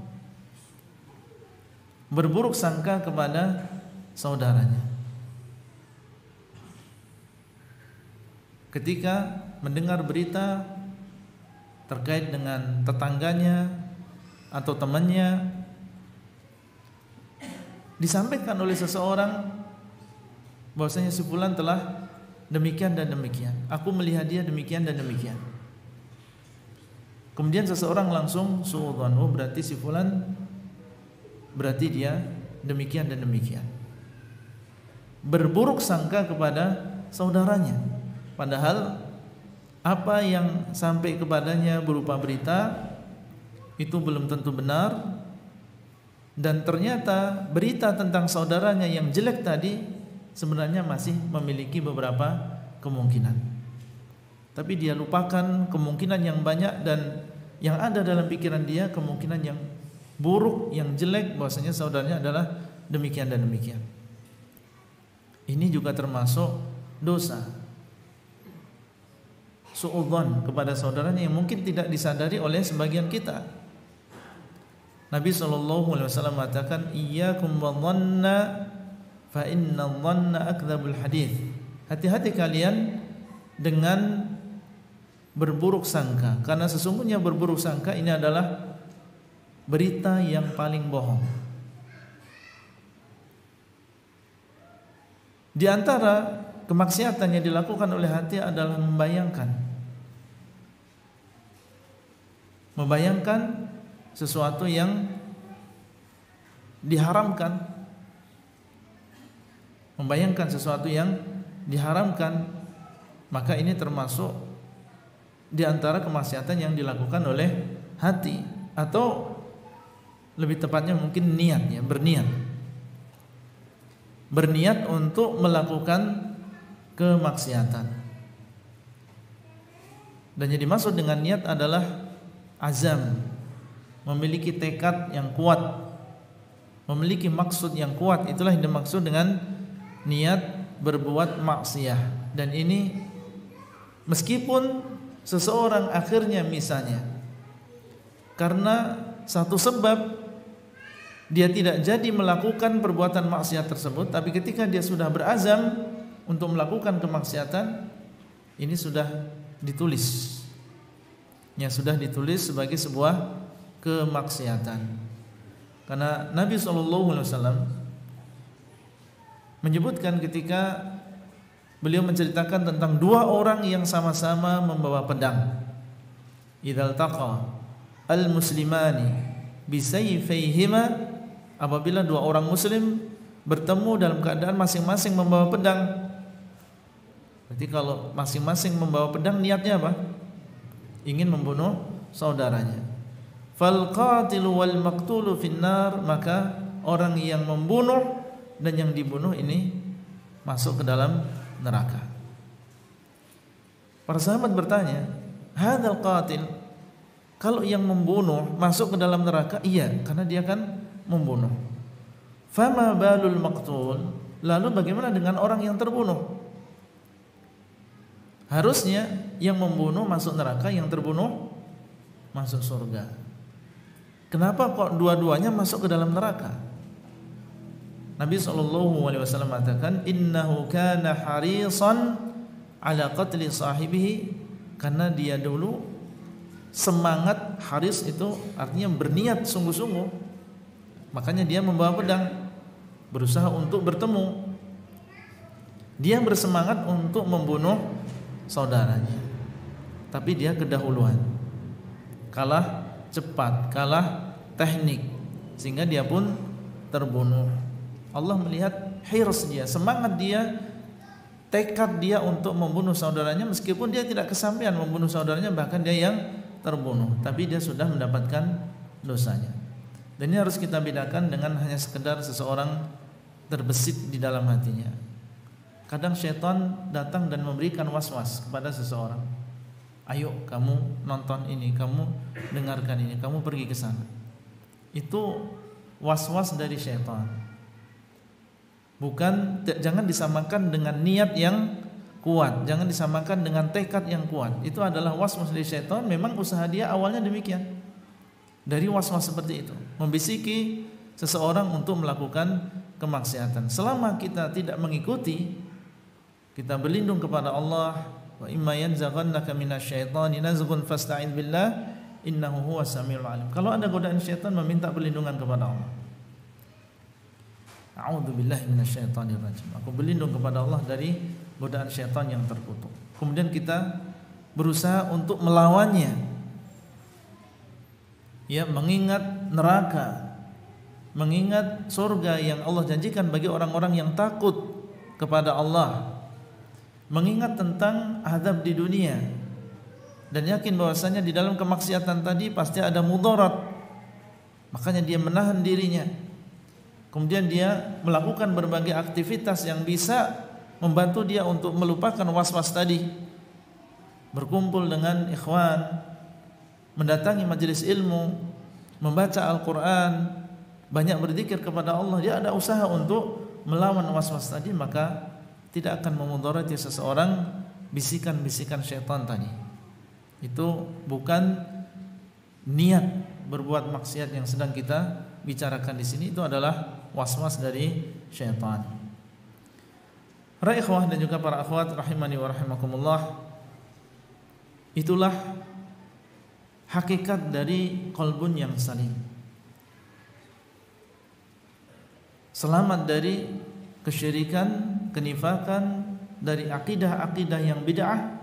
berburuk sangka kepada saudaranya. Ketika mendengar berita terkait dengan tetangganya atau temannya, disampaikan oleh seseorang bahwasanya si fulan telah demikian dan demikian, aku melihat dia demikian dan demikian. Kemudian seseorang langsung suudzon, oh berarti si fulan, berarti dia demikian dan demikian, berburuk sangka kepada saudaranya. Padahal apa yang sampai kepadanya berupa berita itu belum tentu benar, dan ternyata berita tentang saudaranya yang jelek tadi sebenarnya masih memiliki beberapa kemungkinan. Tapi dia lupakan kemungkinan yang banyak dan yang ada dalam pikiran dia kemungkinan yang buruk, yang jelek, bahwasanya saudaranya adalah demikian dan demikian. Ini juga termasuk dosa suudzon kepada saudaranya yang mungkin tidak disadari oleh sebagian kita. Nabi SAW mengatakan, iyyakum wadhanna fa inna dhanna akdzabul hadits. Hati-hati kalian dengan berburuk sangka, karena sesungguhnya berburuk sangka ini adalah berita yang paling bohong. Di antara kemaksiatan yang dilakukan oleh hati adalah membayangkan sesuatu yang diharamkan, maka ini termasuk di antara kemaksiatan yang dilakukan oleh hati, atau lebih tepatnya mungkin niat, ya, berniat untuk melakukan kemaksiatan. Dan yang dimaksud dengan niat adalah azam, memiliki tekad yang kuat, memiliki maksud yang kuat. Itulah yang dimaksud dengan niat berbuat maksiat. Dan ini meskipun seseorang akhirnya misalnya karena satu sebab dia tidak jadi melakukan perbuatan maksiat tersebut, tapi ketika dia sudah berazam untuk melakukan kemaksiatan, ini sudah ditulis, sebagai sebuah kemaksiatan. Karena Nabi SAW menyebutkan ketika beliau menceritakan tentang dua orang yang sama-sama membawa pedang. Idzal taqa al-muslimani bisayfayhima, apabila dua orang muslim bertemu dalam keadaan masing-masing membawa pedang. Berarti kalau masing-masing membawa pedang, niatnya apa? Ingin membunuh saudaranya. Fal qatilu wal maqtulu finnar, maka orang yang membunuh dan yang dibunuh ini masuk ke dalam neraka. Para sahabat bertanya, hadzal qatil, kalau yang membunuh masuk ke dalam neraka? Iya, karena dia kan membunuh. Fama balul maqtul, lalu bagaimana dengan orang yang terbunuh? Harusnya yang membunuh masuk neraka, yang terbunuh masuk surga. Kenapa kok dua-duanya masuk ke dalam neraka? Nabi SAW mengatakan, innahu kana harisan ala qatli sahibihi, karena dia dulu semangat. Haris itu artinya berniat sungguh-sungguh, makanya dia membawa pedang, berusaha untuk bertemu. Dia bersemangat untuk membunuh saudaranya, tapi dia kedahuluan, kalah cepat, kalah teknik, sehingga dia pun terbunuh. Allah melihat hirs dia, semangat dia, tekad dia untuk membunuh saudaranya, meskipun dia tidak kesampaian membunuh saudaranya, bahkan dia yang terbunuh, tapi dia sudah mendapatkan dosanya. Dan ini harus kita bedakan dengan hanya sekedar seseorang terbesit di dalam hatinya. Kadang syaitan datang dan memberikan was-was kepada seseorang. Ayo kamu nonton ini, kamu dengarkan ini, kamu pergi ke sana. Itu was-was dari syaitan. Jangan disamakan dengan niat yang kuat, jangan disamakan dengan tekad yang kuat. Itu adalah was-was dari syaitan. Memang usaha dia awalnya demikian. Dari was-was seperti itu, membisiki seseorang untuk melakukan kemaksiatan. Selama kita tidak mengikuti, kita berlindung kepada Allah. Wa imma yanzaghannaka minasyaitani nazghun fasta'idz billah innahu huwas samiul alim. Kalau ada godaan syaitan, meminta perlindungan kepada Allah. A'udzubillahi minasyaitonir rajim. Aku berlindung kepada Allah dari godaan syaitan yang terkutuk. Kemudian kita berusaha untuk melawannya. Ya, mengingat neraka, mengingat surga yang Allah janjikan bagi orang-orang yang takut kepada Allah, mengingat tentang azab di dunia, dan yakin bahwasanya di dalam kemaksiatan tadi pasti ada mudarat. Makanya dia menahan dirinya. Kemudian dia melakukan berbagai aktivitas yang bisa membantu dia untuk melupakan was-was tadi. Berkumpul dengan ikhwan, mendatangi majelis ilmu, membaca Al-Quran, banyak berzikir kepada Allah. Dia ada usaha untuk melawan was-was tadi, maka tidak akan memudarati seseorang bisikan-bisikan syaitan tadi. Itu bukan niat berbuat maksiat yang sedang kita bicarakan di sini, itu adalah was-was dari syaitan. Para ikhwah dan juga para akhwat rahimani wa rahimakumullah, Itulah hakikat dari qalbun yang salim. Selamat dari kesyirikan, kenifakan, dari akidah-akidah yang bid'ah,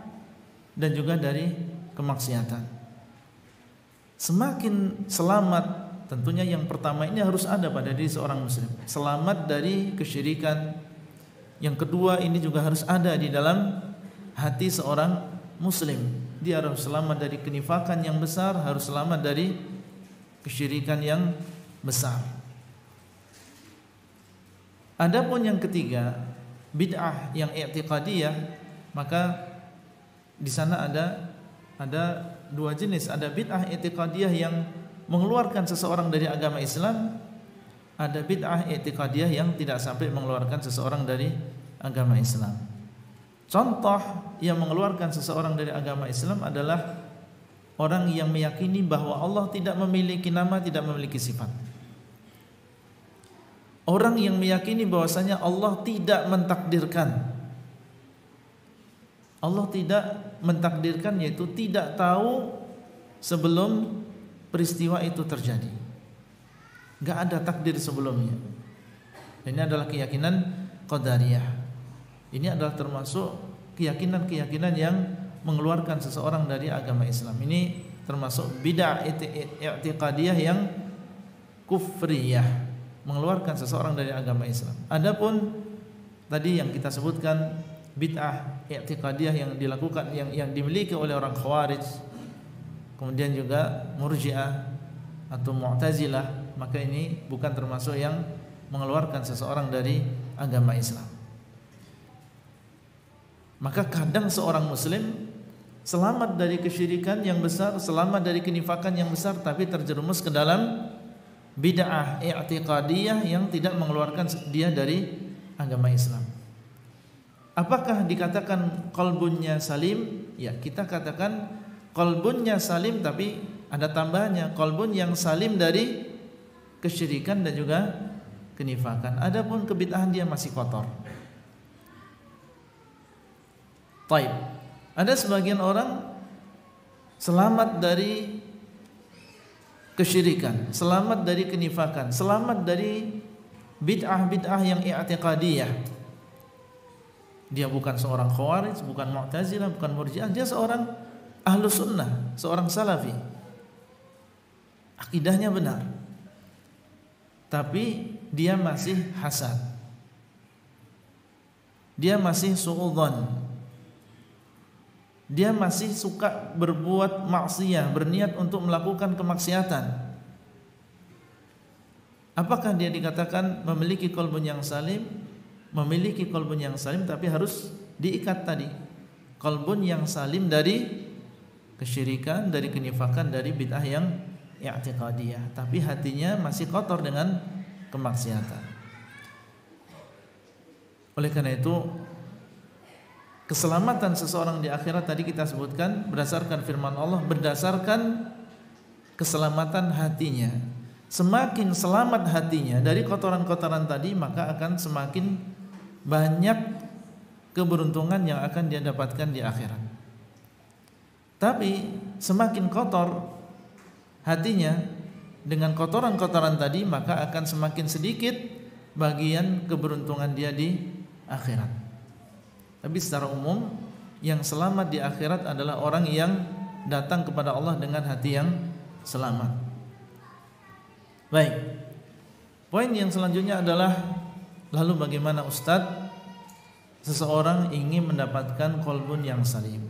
dan juga dari kemaksiatan. Semakin selamat, tentunya yang pertama ini harus ada pada diri seorang muslim, selamat dari kesyirikan. Yang kedua, ini juga harus ada di dalam hati seorang muslim. Dia harus selamat dari kenifakan yang besar, harus selamat dari kesyirikan yang besar. Adapun yang ketiga, bid'ah yang i'tiqadiyah, maka di sana ada dua jenis. Ada bid'ah i'tiqadiyah yang mengeluarkan seseorang dari agama Islam, ada bid'ah i'tiqadiyah yang tidak sampai mengeluarkan seseorang dari agama Islam. Contoh yang mengeluarkan seseorang dari agama Islam adalah orang yang meyakini bahwa Allah tidak memiliki nama, tidak memiliki sifat. Orang yang meyakini bahwasanya Allah tidak mentakdirkan. Allah tidak mentakdirkan, yaitu tidak tahu sebelum peristiwa itu terjadi. Gak ada takdir sebelumnya. Ini adalah keyakinan qadariyah. Ini adalah termasuk keyakinan-keyakinan yang mengeluarkan seseorang dari agama Islam. Ini termasuk bid'ah i'tiqadiyah yang kufriyah, mengeluarkan seseorang dari agama Islam. Adapun tadi yang kita sebutkan bid'ah i'tiqadiyah yang dilakukan yang dimiliki oleh orang Khawarij, kemudian juga Murji'ah atau Mu'tazilah, maka ini bukan termasuk yang mengeluarkan seseorang dari agama Islam. Maka kadang seorang muslim selamat dari kesyirikan yang besar, selamat dari kenifakan yang besar, tapi terjerumus ke dalam bid'ah i'tiqadiyah yang tidak mengeluarkan dia dari agama Islam. Apakah dikatakan qalbunnya salim? Ya, kita katakan qalbunnya salim, tapi ada tambahannya, qalbun yang salim dari kesyirikan dan juga kenifakan. Adapun kebid'ahan dia masih kotor. Taib. Ada sebagian orang selamat dari kesyirikan, selamat dari kenifakan, selamat dari bid'ah-bid'ah yang i'tiqadiyah. Dia bukan seorang Khawarij, bukan Mu'tazilah, bukan Murji'ah, dia seorang ahlu sunnah, seorang salafi. Akidahnya benar, tapi dia masih hasad, dia masih su'udzon, dia masih suka berbuat maksiat, berniat untuk melakukan kemaksiatan. Apakah dia dikatakan memiliki qalbun yang salim? Memiliki qalbun yang salim, tapi harus diikat tadi, qalbun yang salim dari kesyirikan, dari kenifakan, dari bid'ah yang i'tiqadiyah, tapi hatinya masih kotor dengan kemaksiatan. Oleh karena itu, keselamatan seseorang di akhirat tadi kita sebutkan berdasarkan firman Allah, berdasarkan keselamatan hatinya. Semakin selamat hatinya dari kotoran-kotoran tadi, maka akan semakin banyak keberuntungan yang akan dia dapatkan di akhirat. Tapi semakin kotor hatinya dengan kotoran-kotoran tadi, maka akan semakin sedikit bagian keberuntungan dia di akhirat. Tapi secara umum yang selamat di akhirat adalah orang yang datang kepada Allah dengan hati yang selamat. Baik. Poin yang selanjutnya adalah, lalu bagaimana Ustadz seseorang ingin mendapatkan qalbun yang salim,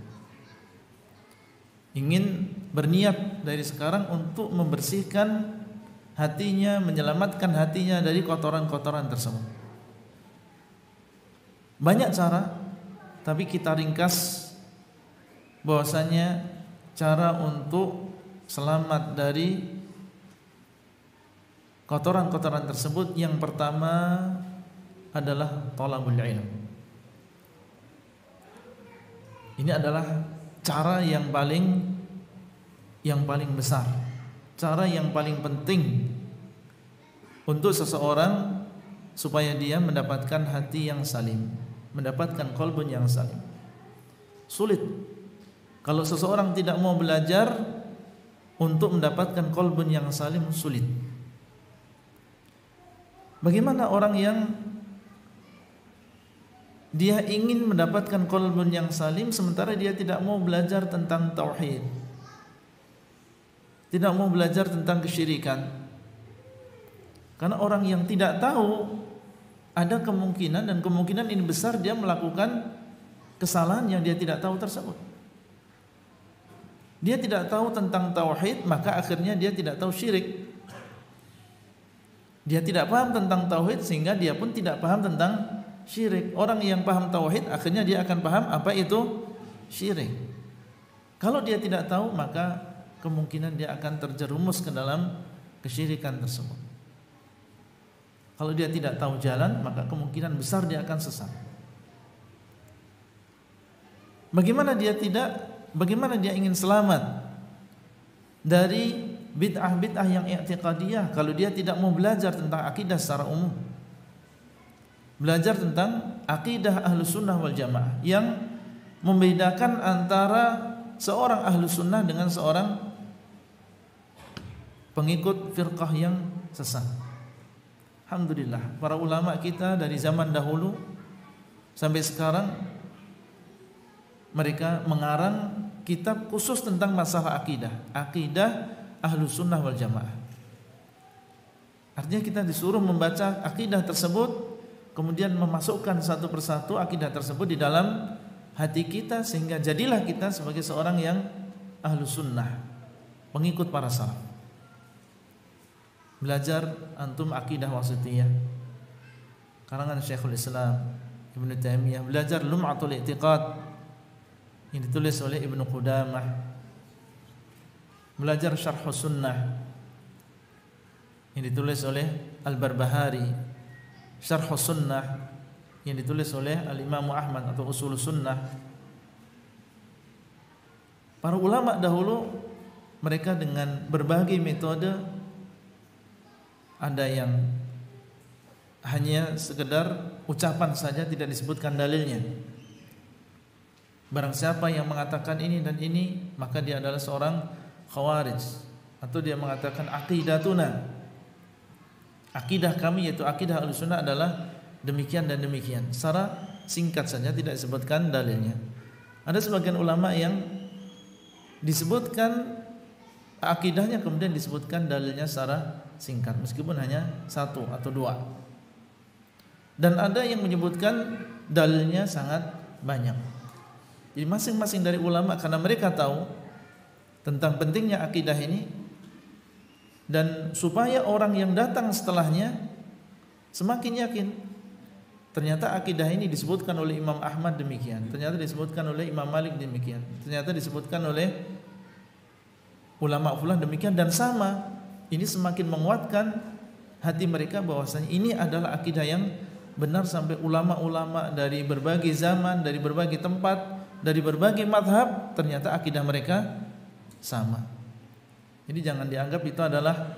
ingin berniat dari sekarang untuk membersihkan hatinya, menyelamatkan hatinya dari kotoran-kotoran tersebut. Banyak cara, tapi kita ringkas bahwasanya cara untuk selamat dari kotoran-kotoran tersebut, yang pertama adalah thalabul ilm. Ini adalah cara yang paling besar, cara yang paling penting untuk seseorang supaya dia mendapatkan hati yang salim, mendapatkan qalbun yang salim. Sulit Kalau seseorang tidak mau belajar, untuk mendapatkan qalbun yang salim sulit. Bagaimana orang yang dia ingin mendapatkan qalbun yang salim sementara dia tidak mau belajar tentang tauhid, tidak mau belajar tentang kesyirikan? Karena orang yang tidak tahu, ada kemungkinan, dan kemungkinan ini besar, dia melakukan kesalahan yang dia tidak tahu tersebut. Dia tidak tahu tentang tauhid, maka akhirnya dia tidak tahu syirik. Dia tidak paham tentang tauhid sehingga dia pun tidak paham tentang syirik. Orang yang paham tauhid akhirnya dia akan paham apa itu syirik. Kalau dia tidak tahu, maka kemungkinan dia akan terjerumus ke dalam kesyirikan tersebut. Kalau dia tidak tahu jalan, maka kemungkinan besar dia akan sesat. Bagaimana dia ingin selamat dari bid'ah-bid'ah yang i'tiqadiyah kalau dia tidak mau belajar tentang akidah secara umum? Belajar tentang akidah Ahlus Sunnah wal Jamaah yang membedakan antara seorang Ahlus Sunnah dengan seorang pengikut firqah yang sesat. Alhamdulillah, para ulama kita dari zaman dahulu sampai sekarang mereka mengarang kitab khusus tentang masalah akidah Ahlus Sunnah wal Jamaah. Artinya kita disuruh membaca akidah tersebut, kemudian memasukkan satu persatu akidah tersebut di dalam hati kita, sehingga jadilah kita sebagai seorang yang Ahlus Sunnah, pengikut para salaf. Belajar antum akidah wasithiyah karangan Syekhul Islam Ibnu Taimiyah, belajar Lum'atul I'tiqad yang ditulis oleh Ibnu Qudamah, belajar Syarhus Sunnah yang ditulis oleh Al-Barbahari, Syarhus Sunnah yang ditulis oleh Al-Imam Ahmad atau Ushulus Sunnah. Para ulama dahulu mereka dengan berbagai metode, ada yang hanya sekedar ucapan saja tidak disebutkan dalilnya. Barang siapa yang mengatakan ini dan ini, maka dia adalah seorang khawarij, atau dia mengatakan aqidatuna, akidah kami yaitu akidah Ahlussunnah adalah demikian dan demikian. Secara singkat saja, tidak disebutkan dalilnya. Ada sebagian ulama yang disebutkan akidahnya kemudian disebutkan dalilnya secara singkat, meskipun hanya satu atau dua. Dan ada yang menyebutkan dalilnya sangat banyak. Jadi masing-masing dari ulama, karena mereka tahu tentang pentingnya akidah ini, dan supaya orang yang datang setelahnya semakin yakin, ternyata akidah ini disebutkan oleh Imam Ahmad demikian, ternyata disebutkan oleh Imam Malik demikian, ternyata disebutkan oleh ulama fulan demikian, dan sama. Ini semakin menguatkan hati mereka bahwasanya ini adalah akidah yang benar, sampai ulama-ulama dari berbagai zaman, dari berbagai tempat, dari berbagai madhab, ternyata akidah mereka sama. Jadi jangan dianggap itu adalah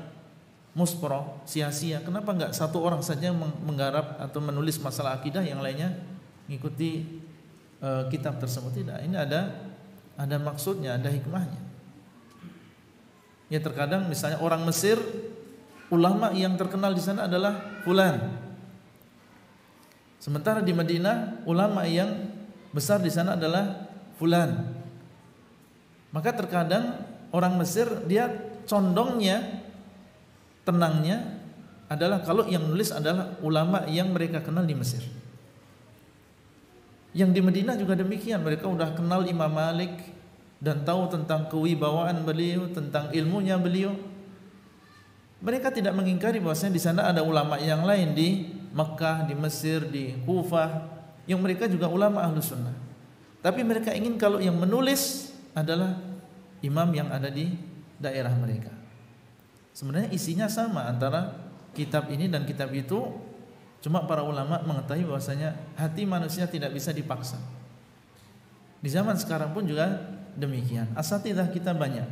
muspro, sia-sia. Kenapa enggak satu orang saja menggarap atau menulis masalah akidah, yang lainnya mengikuti kitab tersebut? Tidak. Ini ada maksudnya, ada hikmahnya. Ya, terkadang misalnya orang Mesir, ulama yang terkenal di sana adalah fulan. Sementara di Madinah ulama yang besar di sana adalah fulan. Maka terkadang orang Mesir dia condongnya, tenangnya adalah kalau yang nulis adalah ulama yang mereka kenal di Mesir. Yang di Madinah juga demikian, mereka udah kenal Imam Malik dan tahu tentang kewibawaan beliau, tentang ilmunya beliau. Mereka tidak mengingkari bahwasanya di sana ada ulama yang lain di Makkah, di Mesir, di Kufah, yang mereka juga ulama Ahlus Sunnah. Tapi mereka ingin kalau yang menulis adalah imam yang ada di daerah mereka. Sebenarnya isinya sama antara kitab ini dan kitab itu, cuma para ulama mengetahui bahwasanya hati manusia tidak bisa dipaksa. Di zaman sekarang pun juga demikian. Asatidzah kita banyak,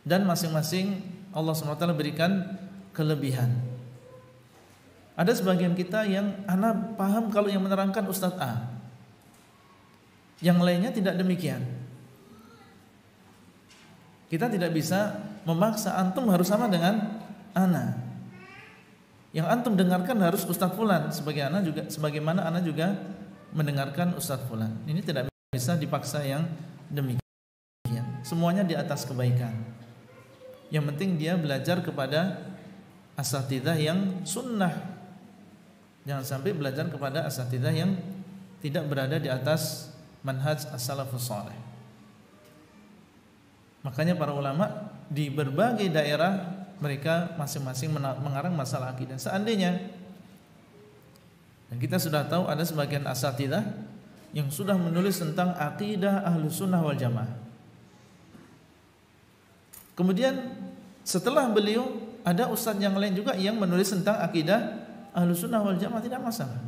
dan masing-masing Allah SWT berikan kelebihan. Ada sebagian kita yang anak paham kalau yang menerangkan Ustadz A, Yang lainnya tidak demikian. Kita tidak bisa memaksa antum harus sama dengan ana. Yang antum dengarkan harus Ustadz Fulan, sebagaimana ana juga mendengarkan Ustadz Fulan. Ini tidak bisa dipaksa yang demikian. Semuanya di atas kebaikan. Yang penting dia belajar kepada asatidzah yang sunnah. Jangan sampai belajar kepada asatidzah yang tidak berada di atas manhaj as-salafus saleh. Makanya para ulama di berbagai daerah mereka masing-masing mengarang masalah akidah. Seandainya, dan kita sudah tahu ada sebagian asatidzah yang sudah menulis tentang akidah Ahlus Sunnah wal Jamaah. Kemudian setelah beliau ada ustadz yang lain juga yang menulis tentang akidah Ahlus Sunnah wal Jamaah, tidak masalah.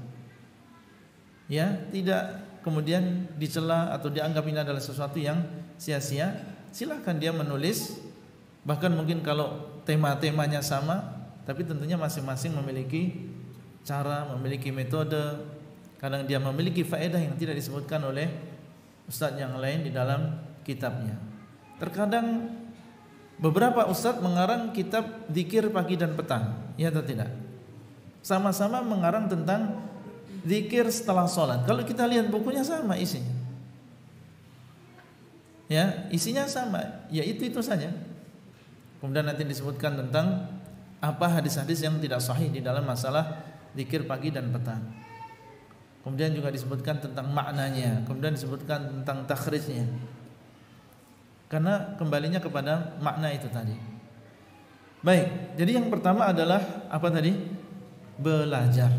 Ya, tidak kemudian dicela atau dianggap ini adalah sesuatu yang sia-sia. Silahkan dia menulis, bahkan mungkin kalau tema-temanya sama, tapi tentunya masing-masing memiliki cara, memiliki metode. Kadang dia memiliki faedah yang tidak disebutkan oleh ustadz yang lain di dalam kitabnya. Terkadang beberapa ustadz mengarang kitab zikir pagi dan petang, ya atau tidak? Sama-sama mengarang tentang zikir setelah sholat. Kalau kita lihat bukunya sama isinya. Ya, isinya sama, ya itu saja. Kemudian nanti disebutkan tentang apa hadis-hadis yang tidak sahih di dalam masalah zikir pagi dan petang. Kemudian juga disebutkan tentang maknanya, kemudian disebutkan tentang takhrijnya. Karena kembalinya kepada makna itu tadi. Baik, jadi yang pertama adalah apa tadi? Belajar.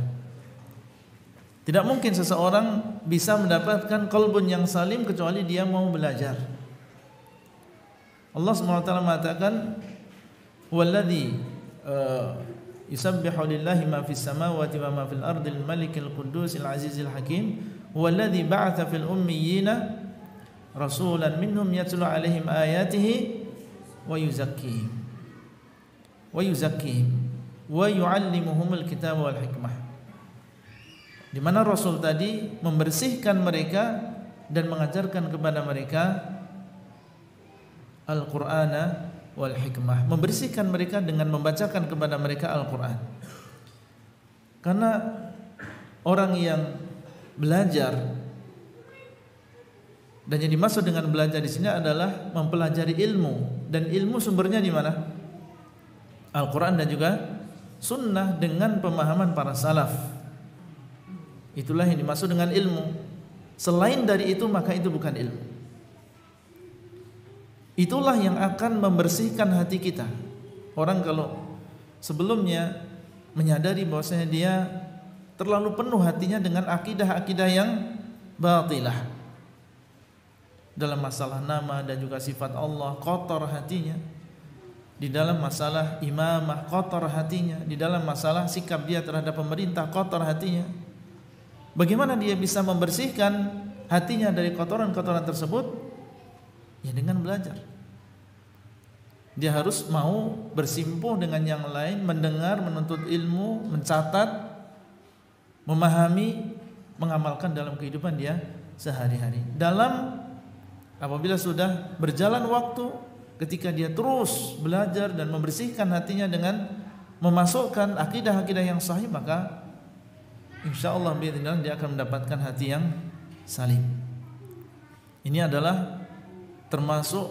Tidak mungkin seseorang bisa mendapatkan qalbun yang salim kecuali dia mau belajar. Allah SWT mengatakan walladzi yusabbihu lillahi ma fis samawati wa ma fil ardil malikil qudusil azizil hakim walladzi ba'atsa fil ummiyina rasulan minhum yatlu alaihim ayatihi wa yuzakkihim wa yu'allimuhumul kitaba wal hikmah. Di mana Rasul tadi membersihkan mereka dan mengajarkan kepada mereka Al-Qur'ana wal hikmah, membersihkan mereka dengan membacakan kepada mereka Al-Qur'an. Karena orang yang belajar, dan yang dimaksud dengan belajar di sini adalah mempelajari ilmu, dan ilmu sumbernya di mana? Al-Qur'an dan juga sunnah dengan pemahaman para salaf. Itulah yang dimaksud dengan ilmu. Selain dari itu maka itu bukan ilmu. Itulah yang akan membersihkan hati kita. Orang kalau sebelumnya menyadari bahwasanya dia terlalu penuh hatinya dengan akidah-akidah yang batilah, dalam masalah nama dan juga sifat Allah kotor hatinya, di dalam masalah imamah kotor hatinya, di dalam masalah sikap dia terhadap pemerintah kotor hatinya. Bagaimana dia bisa membersihkan hatinya dari kotoran-kotoran tersebut? Ya dengan belajar. Dia harus mau bersimpuh dengan yang lain, mendengar, menuntut ilmu, mencatat, memahami, mengamalkan dalam kehidupan dia sehari-hari. Apabila sudah berjalan waktu, ketika dia terus belajar dan membersihkan hatinya dengan memasukkan akidah-akidah yang sahih, maka insyaallah biidznillah dia akan mendapatkan hati yang salim. Ini adalah termasuk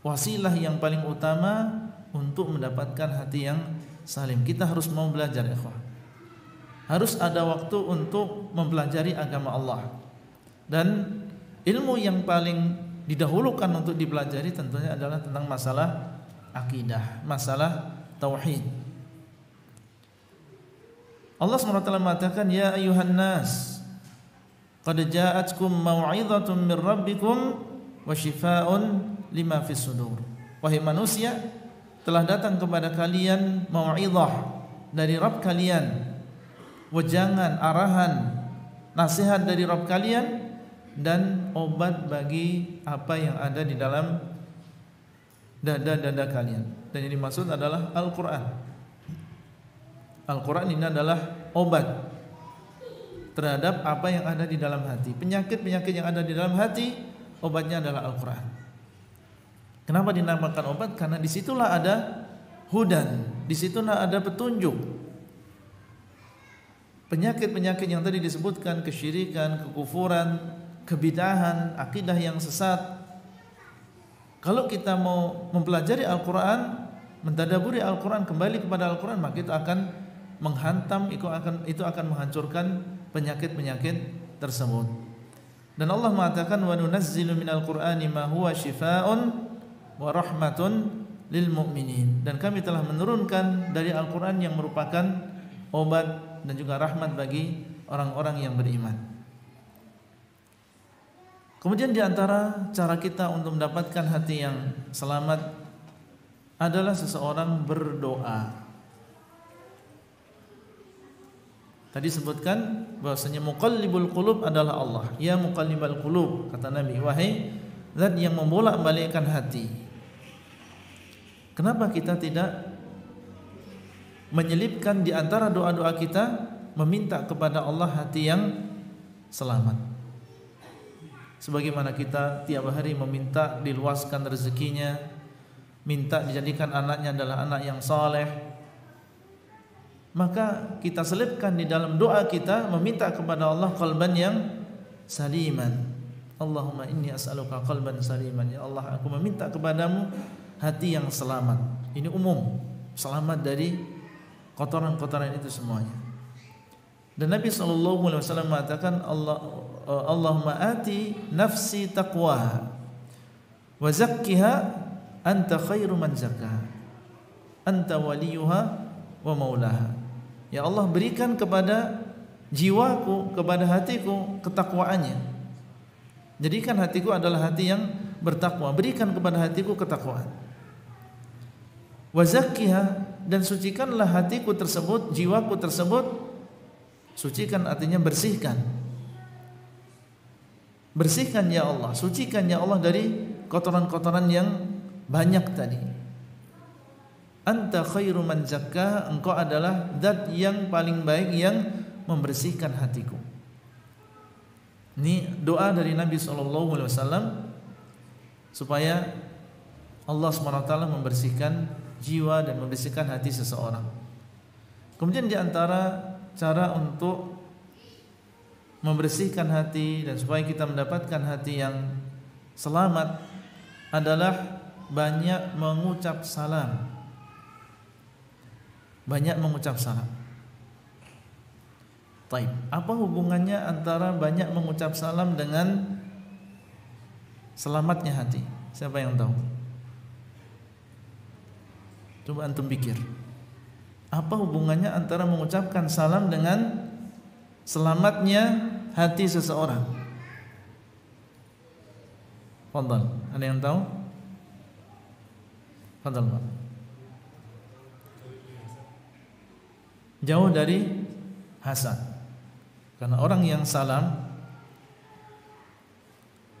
wasilah yang paling utama untuk mendapatkan hati yang salim. Kita harus mau belajar, ikhwah. Harus ada waktu untuk mempelajari agama Allah. Dan ilmu yang paling didahulukan untuk dipelajari tentunya adalah tentang masalah akidah, masalah tauhid. Allah SWT mengatakan, ya ayuhan nas, qad ja'atkum mau'izatun min rabbikum wa syifaa'un lima fis sudur. Wahai manusia, telah datang kepada kalian mau'izah dari Rabb kalian, wejangan, arahan, nasihat dari Rabb kalian, dan obat bagi apa yang ada di dalam dada-dada kalian. Dan yang dimaksud adalah Al-Quran. Al-Quran ini adalah obat terhadap apa yang ada di dalam hati. Penyakit-penyakit yang ada di dalam hati, obatnya adalah Al-Quran. Kenapa dinamakan obat? Karena disitulah ada hudan, disitulah ada petunjuk. Penyakit-penyakit yang tadi disebutkan, kesyirikan, kekufuran, kebidahan, akidah yang sesat, kalau kita mau mempelajari Al-Quran, mentadaburi Al-Quran, kembali kepada Al-Quran, maka itu akan menghantam, itu akan menghancurkan penyakit-penyakit tersebut. Dan Allah mengatakan, wa nunazzilu minal Qur'ani ma huwa shifaa'un wa rahmatun lil mu'minin. Dan kami telah menurunkan dari Al-Quran yang merupakan obat dan juga rahmat bagi orang-orang yang beriman. Kemudian di antara cara kita untuk mendapatkan hati yang selamat adalah seseorang berdoa. Tadi sebutkan bahwasanya muqallibul qulub adalah Allah. Ya muqallibal qulub, kata Nabi, wahai zat yang membolak-balikkan hati. Kenapa kita tidak menyelipkan di antara doa-doa kita meminta kepada Allah hati yang selamat? Sebagaimana kita tiap hari meminta diluaskan rezekinya, minta dijadikan anaknya adalah anak yang saleh, maka kita selipkan di dalam doa kita meminta kepada Allah qalban yang saliman. Allahumma inni as'aluka qalban saliman. Ya Allah, aku meminta kepadamu hati yang selamat. Ini umum, selamat dari kotoran-kotoran itu semuanya. Dan Nabi SAW mengatakan, Allahumma ati nafsi taqwaha wa zakkiha anta khairu man zakkaha anta waliyuha wa maulaha. Ya Allah, berikan kepada jiwaku, kepada hatiku ketakwaannya. Jadikan hatiku adalah hati yang bertakwa. Berikan kepada hatiku ketakwaan. Wa zakkiha, dan sucikanlah hatiku tersebut, jiwaku tersebut. Sucikan artinya bersihkan. Bersihkan ya Allah, sucikan ya Allah dari kotoran-kotoran yang banyak tadi. Anta khairu man zakka, engkau adalah zat yang paling baik yang membersihkan hatiku. Ini doa dari Nabi SAW supaya Allah SWT membersihkan jiwa dan membersihkan hati seseorang. Kemudian di antara cara untuk membersihkan hati dan supaya kita mendapatkan hati yang selamat adalah banyak mengucap salam. Banyak mengucap salam. Taib. Apa hubungannya antara banyak mengucap salam dengan selamatnya hati? Siapa yang tahu? Coba antum pikir. Apa hubungannya antara mengucapkan salam dengan selamatnya hati seseorang? Fadhal, ada yang tahu? Fadhal, Pak. Jauh dari hasad. Karena orang yang salam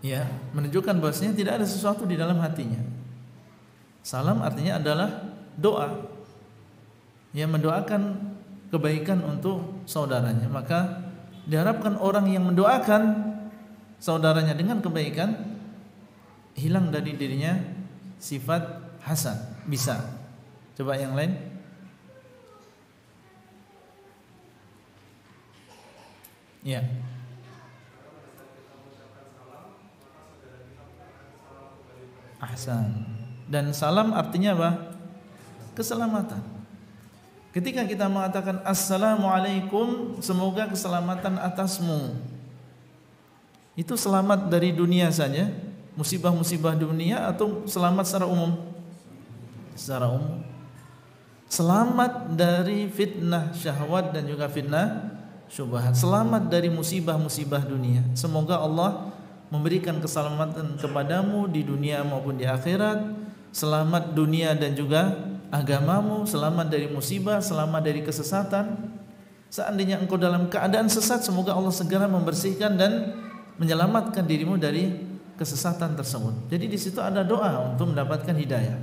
ya menunjukkan bahwasanya tidak ada sesuatu di dalam hatinya. Salam artinya adalah doa yang mendoakan kebaikan untuk saudaranya. Maka diharapkan orang yang mendoakan saudaranya dengan kebaikan hilang dari dirinya sifat hasad. Bisa. Coba yang lain. Ya. Ahsan. Dan salam artinya apa? Keselamatan. Ketika kita mengatakan assalamualaikum, semoga keselamatan atasmu, itu selamat dari dunia saja, musibah-musibah dunia, atau selamat secara umum? Secara umum. Selamat dari fitnah syahwat dan juga fitnah syubhat. Selamat dari musibah-musibah dunia. Semoga Allah memberikan keselamatan kepadamu di dunia maupun di akhirat. Selamat dunia dan juga agamamu, selamat dari musibah, selamat dari kesesatan. Seandainya engkau dalam keadaan sesat, semoga Allah segera membersihkan dan menyelamatkan dirimu dari kesesatan tersebut. Jadi di situ ada doa untuk mendapatkan hidayah.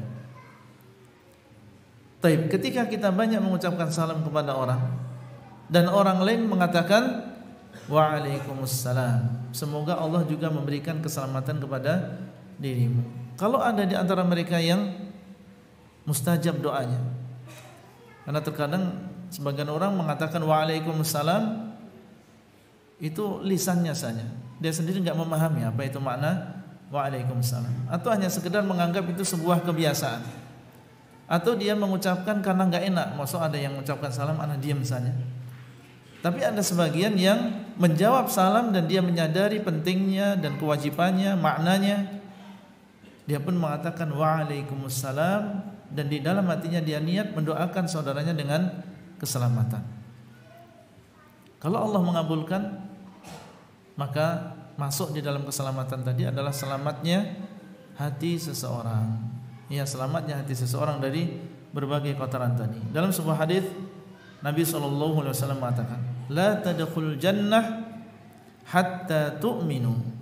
Taib, ketika kita banyak mengucapkan salam kepada orang dan orang lain mengatakan Waalaikumsalam. Semoga Allah juga memberikan keselamatan kepada dirimu. Kalau ada di antara mereka yang mustajab doanya, karena terkadang sebagian orang mengatakan waalaikumsalam itu lisannya saja, dia sendiri nggak memahami apa itu makna waalaikumsalam, atau hanya sekedar menganggap itu sebuah kebiasaan, atau dia mengucapkan karena nggak enak. Maksud ada yang mengucapkan salam, anak diam saja. Tapi ada sebagian yang menjawab salam dan dia menyadari pentingnya dan kewajibannya, maknanya. Dia pun mengatakan waalaikumsalam, dan di dalam hatinya dia niat mendoakan saudaranya dengan keselamatan. Kalau Allah mengabulkan, maka masuk di dalam keselamatan tadi adalah selamatnya hati seseorang. Ya, selamatnya hati seseorang dari berbagai kotoran tadi. Dalam sebuah hadis Nabi SAW mengatakan, la tadkhulul jannah hatta tu'minu.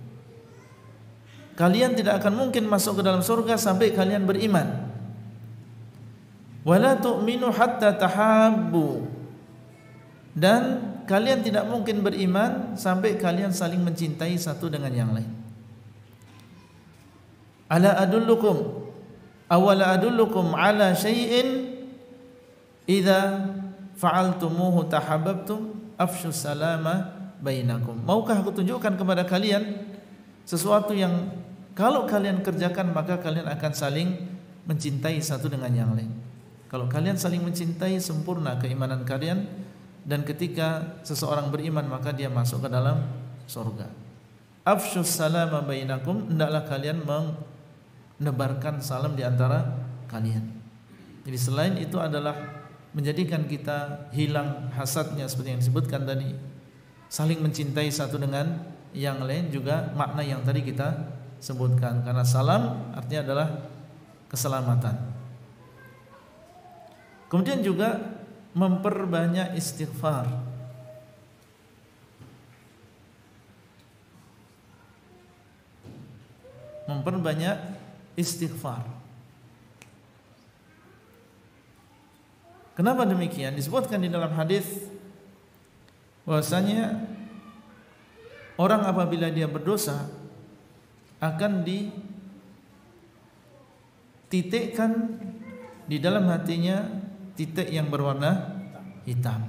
Kalian tidak akan mungkin masuk ke dalam surga sampai kalian beriman. Wala tu'minu hatta tahabbu. Dan kalian tidak mungkin beriman sampai kalian saling mencintai satu dengan yang lain. Ala adullukum awala adullukum ala syai'in idza fa'altumuhu tahabbtum afshu salama bainakum. Maukah aku tunjukkan kepada kalian sesuatu yang kalau kalian kerjakan maka kalian akan saling mencintai satu dengan yang lain. Kalau kalian saling mencintai, sempurna keimanan kalian, dan ketika seseorang beriman maka dia masuk ke dalam surga. Afshu salama bainakum, hendaklah kalian menebarkan salam di antara kalian. Jadi selain itu adalah menjadikan kita hilang hasadnya seperti yang disebutkan tadi, saling mencintai satu dengan yang lain, juga makna yang tadi kita sebutkan, karena salam artinya adalah keselamatan. Kemudian juga memperbanyak istighfar. Memperbanyak istighfar. Kenapa demikian? Disebutkan di dalam hadis bahwasanya orang apabila dia berdosa akan dititikkan di dalam hatinya titik yang berwarna hitam.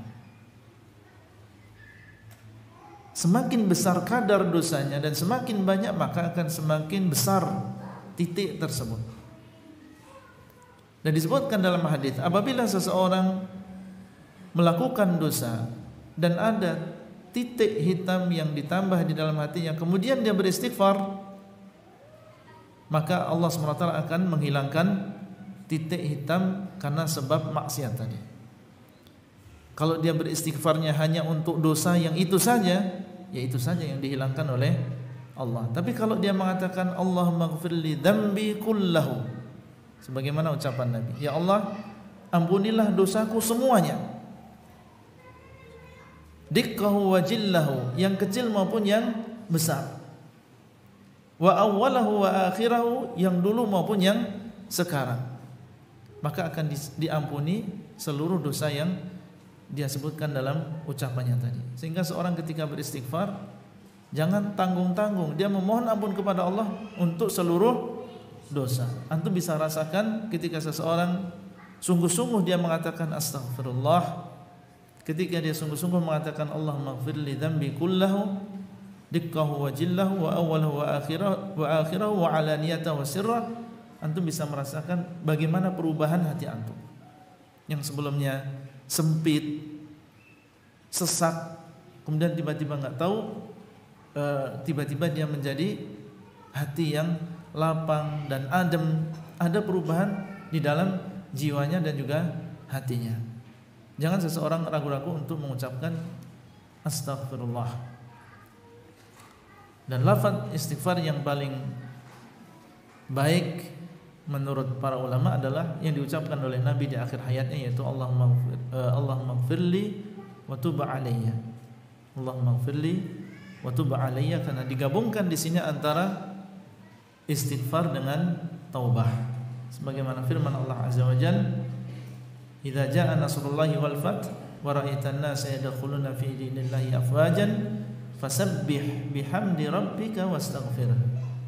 Semakin besar kadar dosanya dan semakin banyak, maka akan semakin besar titik tersebut. Dan disebutkan dalam hadis, apabila seseorang melakukan dosa dan ada titik hitam yang ditambah di dalam hatinya, kemudian dia beristighfar, maka Allah SWT akan menghilangkan titik hitam karena sebab maksiat tadi. Kalau dia beristighfarnya hanya untuk dosa yang itu saja, ya itu saja yang dihilangkan oleh Allah. Tapi kalau dia mengatakan Allahumma ighfirli dzambi kullahu, sebagaimana ucapan Nabi, ya Allah, ampunilah dosaku semuanya, dikkahu wa jillahu, yang kecil maupun yang besar, wa awwalahu wa akhirahu, yang dulu maupun yang sekarang, maka akan diampuni seluruh dosa yang dia sebutkan dalam ucapannya tadi. Sehingga seorang ketika beristighfar jangan tanggung-tanggung, dia memohon ampun kepada Allah untuk seluruh dosa. Antum bisa rasakan ketika seseorang sungguh-sungguh dia mengatakan astaghfirullah, ketika dia sungguh-sungguh mengatakan Allahumma ighfirli dzambi kullahu dikkahu wa jillahu wa awwalahu wa akhirahu wa alaniyatahu wa sirrah, antum bisa merasakan bagaimana perubahan hati antum yang sebelumnya sempit, sesak, kemudian tiba-tiba nggak tahu, tiba-tiba dia menjadi hati yang lapang dan adem. Ada perubahan di dalam jiwanya dan juga hatinya. Jangan seseorang ragu-ragu untuk mengucapkan astaghfirullah. Dan lafaz istighfar yang paling baik menurut para ulama adalah yang diucapkan oleh Nabi di akhir hayatnya, yaitu Allahumma ighfirli wa tub alayya. Allahumma ighfirli wa tub alayya, karena digabungkan di sini antara istighfar dengan taubah. Sebagaimana firman Allah Azza wa Jalla, "Idza jaa nasrullahi wal fath wa ra'aitan nasa yadkhuluna fi dinillahi afwajan fasabbih bihamdi rabbika wastaghfir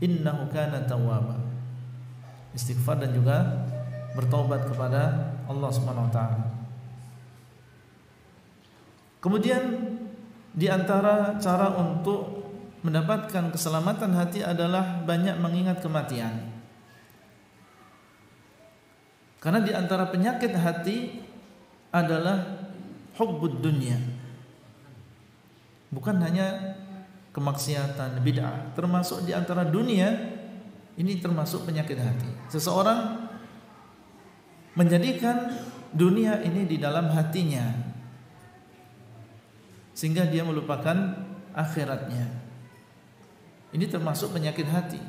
innahu kana tawwaba. Istighfar dan juga bertobat kepada Allah Subhanahu wa taala. Kemudian di antara cara untuk mendapatkan keselamatan hati adalah banyak mengingat kematian. Karena di antara penyakit hati adalah hubbud dunya. Bukan hanya kemaksiatan, bid'ah, termasuk di antara dunia ini termasuk penyakit hati. Seseorang menjadikan dunia ini di dalam hatinya sehingga dia melupakan akhiratnya. Ini termasuk penyakit hati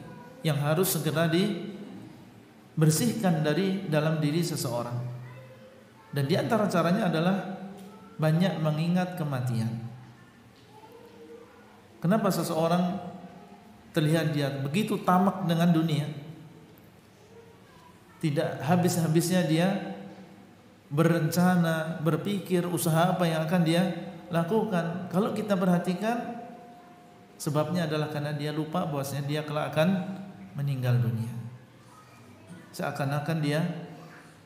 yang harus segera dibersihkan dari dalam diri seseorang. Dan di antara caranya adalah banyak mengingat kematian. Kenapa seseorang terlihat dia begitu tamak dengan dunia, tidak habis-habisnya dia berencana, berpikir usaha apa yang akan dia lakukan? Kalau kita perhatikan, sebabnya adalah karena dia lupa bahwasanya dia kelak akan meninggal dunia. Seakan-akan dia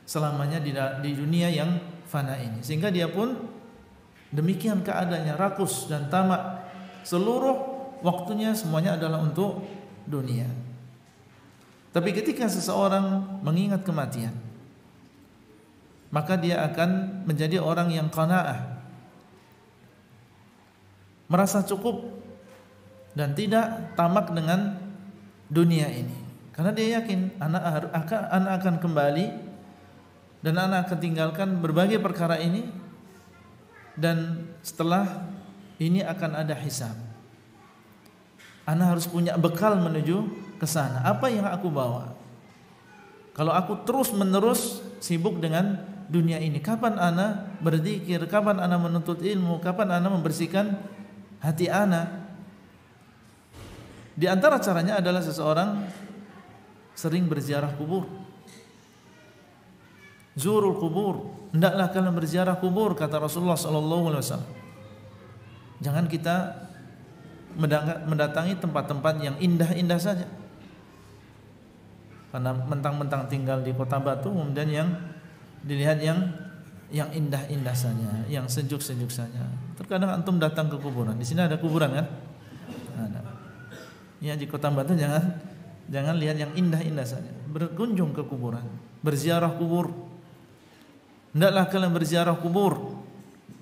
selamanya di dunia yang fana ini, sehingga dia pun demikian keadaannya, rakus dan tamak. Seluruh waktunya semuanya adalah untuk dunia. Tapi ketika seseorang mengingat kematian, maka dia akan menjadi orang yang qanaah, merasa cukup dan tidak tamak dengan dunia ini. Karena dia yakin anak akan kembali dan anak akan tinggalkan berbagai perkara ini, dan setelah ini akan ada hisab. Anak harus punya bekal menuju ke sana. Apa yang aku bawa? Kalau aku terus-menerus sibuk dengan dunia ini, kapan anak berzikir? Kapan anak menuntut ilmu? Kapan anak membersihkan hati anak? Di antara caranya adalah seseorang sering berziarah kubur. Zurul kubur, hendaklah kalian berziarah kubur, kata Rasulullah SAW. Jangan kita mendatangi tempat-tempat yang indah-indah saja. Karena mentang-mentang tinggal di Kota Batu, kemudian yang dilihat yang indah-indah saja, yang sejuk-sejuk saja. Terkadang antum datang ke kuburan. Di sini ada kuburan kan? Ada. Ya, di Kota Batu jangan lihat yang indah-indah saja. Berkunjung ke kuburan, berziarah kubur. Hendaklah kalian berziarah kubur,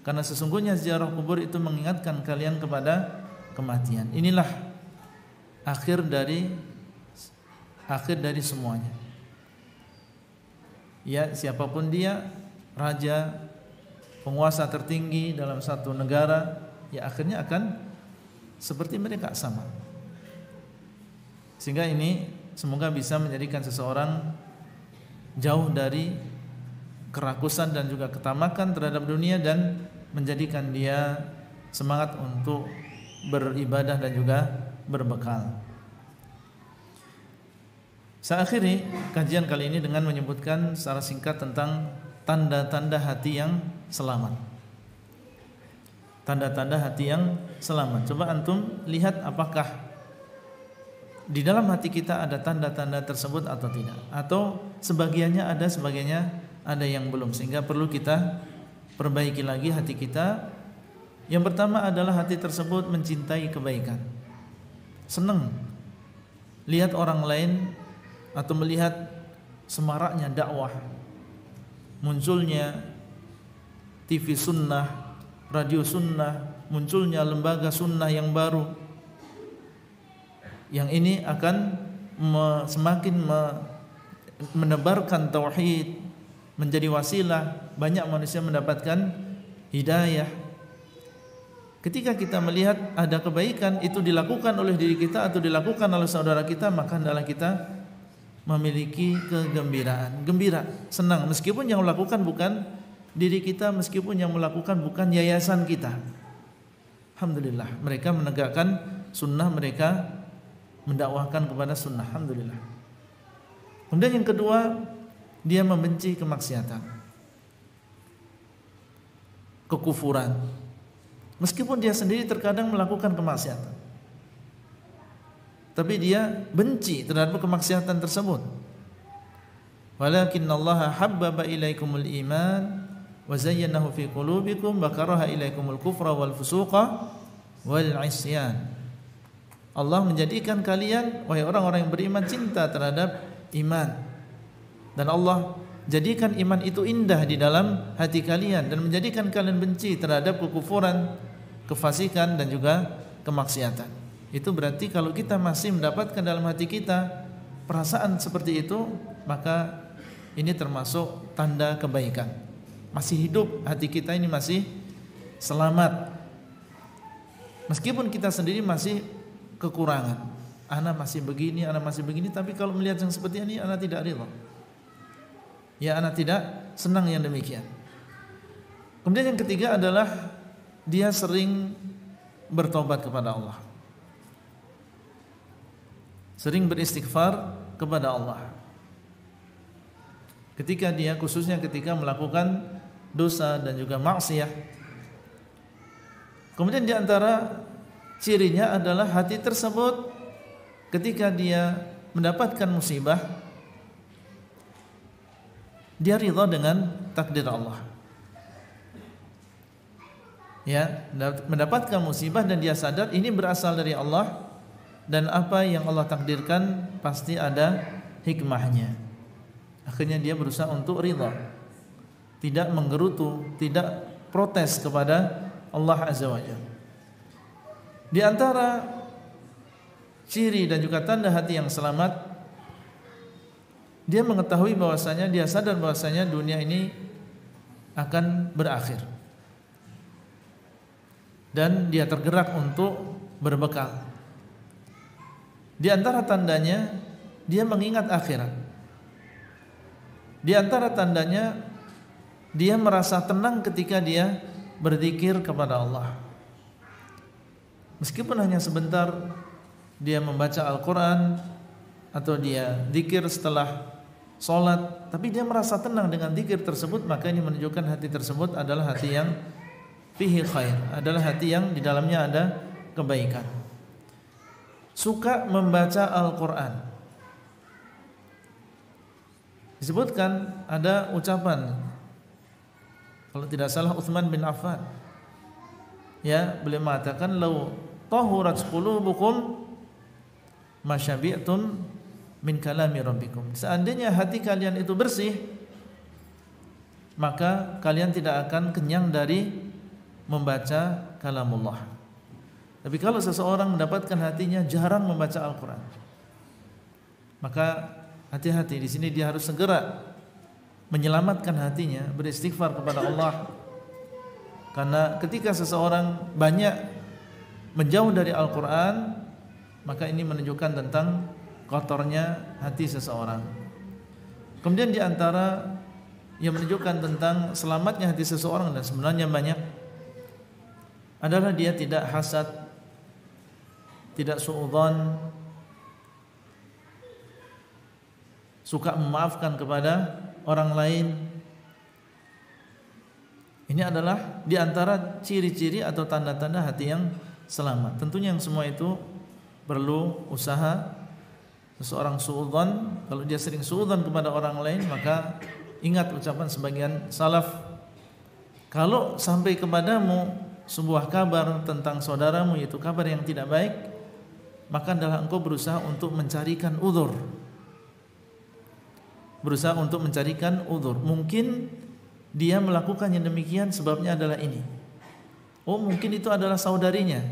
karena sesungguhnya ziarah kubur itu mengingatkan kalian kepada kematian. Inilah akhir dari semuanya. Ya, siapapun dia, raja, penguasa tertinggi dalam satu negara, ya akhirnya akan seperti mereka sama. Sehingga ini semoga bisa menjadikan seseorang jauh dari kerakusan dan juga ketamakan terhadap dunia, dan menjadikan dia semangat untuk beribadah dan juga berbekal. Saya akhiri kajian kali ini dengan menyebutkan secara singkat tentang tanda-tanda hati yang selamat. Tanda-tanda hati yang selamat. Coba antum lihat apakah di dalam hati kita ada tanda-tanda tersebut atau tidak, atau sebagiannya ada, sebagiannya ada yang belum, sehingga perlu kita perbaiki lagi hati kita. Yang pertama adalah hati tersebut mencintai kebaikan, senang lihat orang lain atau melihat semaraknya dakwah, munculnya TV sunnah, radio sunnah, munculnya lembaga sunnah yang baru. Yang ini akan semakin menebarkan tauhid, menjadi wasilah banyak manusia mendapatkan hidayah. Ketika kita melihat ada kebaikan itu dilakukan oleh diri kita atau dilakukan oleh saudara kita, maka hendaklah kita memiliki kegembiraan, gembira, senang, meskipun yang melakukan bukan diri kita, meskipun yang melakukan bukan yayasan kita. Alhamdulillah, mereka menegakkan sunnah, mereka mendakwahkan kepada sunnah. Alhamdulillah. Kemudian yang kedua, dia membenci kemaksiatan, kekufuran, Meskipun dia sendiri terkadang melakukan kemaksiatan, tapi dia benci terhadap kemaksiatan tersebut. Walakinnallaha habbaba ilaikumul iman wa zayyanahu fi qulubikum wa karaha ilaikumul kufra wal fusuqa wal isyan. Allah menjadikan kalian, wahai orang-orang yang beriman, cinta terhadap iman, dan Allah jadikan iman itu indah di dalam hati kalian, dan menjadikan kalian benci terhadap kekufuran, kefasikan, dan juga kemaksiatan. Itu berarti kalau kita masih mendapatkan dalam hati kita perasaan seperti itu, maka ini termasuk tanda kebaikan. Masih hidup, hati kita ini masih selamat. Meskipun kita sendiri masih kekurangan, ana masih begini, ana masih begini, tapi kalau melihat yang seperti ini, ana tidak ridha. Ya, ana tidak senang yang demikian. Kemudian yang ketiga adalah dia sering bertobat kepada Allah, sering beristighfar kepada Allah. Ketika dia, khususnya ketika melakukan dosa dan juga maksiat. Kemudian di antara cirinya adalah hati tersebut ketika dia mendapatkan musibah, dia ridha dengan takdir Allah. Ya, mendapatkan musibah dan dia sadar ini berasal dari Allah, dan apa yang Allah takdirkan pasti ada hikmahnya. Akhirnya dia berusaha untuk ridha, tidak menggerutu, tidak protes kepada Allah Azza wa Jalla. Di antara ciri dan juga tanda hati yang selamat, dia mengetahui bahwasanya, dia sadar bahwasanya dunia ini akan berakhir, dan dia tergerak untuk berbekal. Di antara tandanya dia mengingat akhirat. Di antara tandanya dia merasa tenang ketika dia berzikir kepada Allah. Meskipun hanya sebentar dia membaca Al-Quran atau dia zikir setelah sholat, tapi dia merasa tenang dengan zikir tersebut, maka ini menunjukkan hati tersebut adalah hati yang fihi khair, adalah hati yang di dalamnya ada kebaikan. Suka membaca Al-Quran. Disebutkan ada ucapan, kalau tidak salah Utsman bin Affan, ya, beliau mengatakan, "Lau tahurat qulubukum masyabi'tum min kalami rabbikum." Seandainya hati kalian itu bersih, maka kalian tidak akan kenyang dari membaca kalamullah. Tapi kalau seseorang mendapatkan hatinya jarang membaca Al-Quran, maka hati-hati, di sini dia harus segera menyelamatkan hatinya, beristighfar kepada Allah. Karena ketika seseorang banyak menjauh dari Al-Quran, maka ini menunjukkan tentang kotornya hati seseorang. Kemudian di antara yang menunjukkan tentang selamatnya hati seseorang, dan sebenarnya banyak, adalah dia tidak hasad, tidak suudzon, suka memaafkan kepada orang lain. Ini adalah di antara ciri-ciri atau tanda-tanda hati yang selamat. Tentunya yang semua itu perlu usaha. Seseorang suudzon, kalau dia sering suudzon kepada orang lain, maka ingat ucapan sebagian salaf, kalau sampai kepadamu sebuah kabar tentang saudaramu, yaitu kabar yang tidak baik, maka adalah engkau berusaha untuk mencarikan uzur. Berusaha untuk mencarikan uzur. Mungkin dia melakukan yang demikian sebabnya adalah ini. Oh, mungkin itu adalah saudarinya.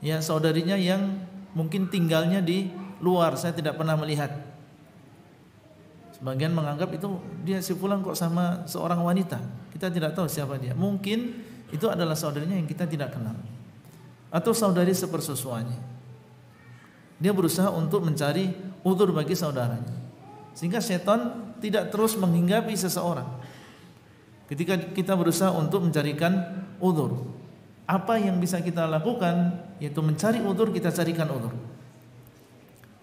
Ya, saudarinya yang mungkin tinggalnya di luar, saya tidak pernah melihat. Sebagian menganggap itu dia si fulan kok sama seorang wanita, kita tidak tahu siapa dia. Mungkin itu adalah saudarinya yang kita tidak kenal, atau saudari sepersusuannya. Dia berusaha untuk mencari uzur bagi saudaranya, sehingga setan tidak terus menghinggapi seseorang. Ketika kita berusaha untuk mencarikan uzur, apa yang bisa kita lakukan? Yaitu mencari uzur, kita carikan uzur.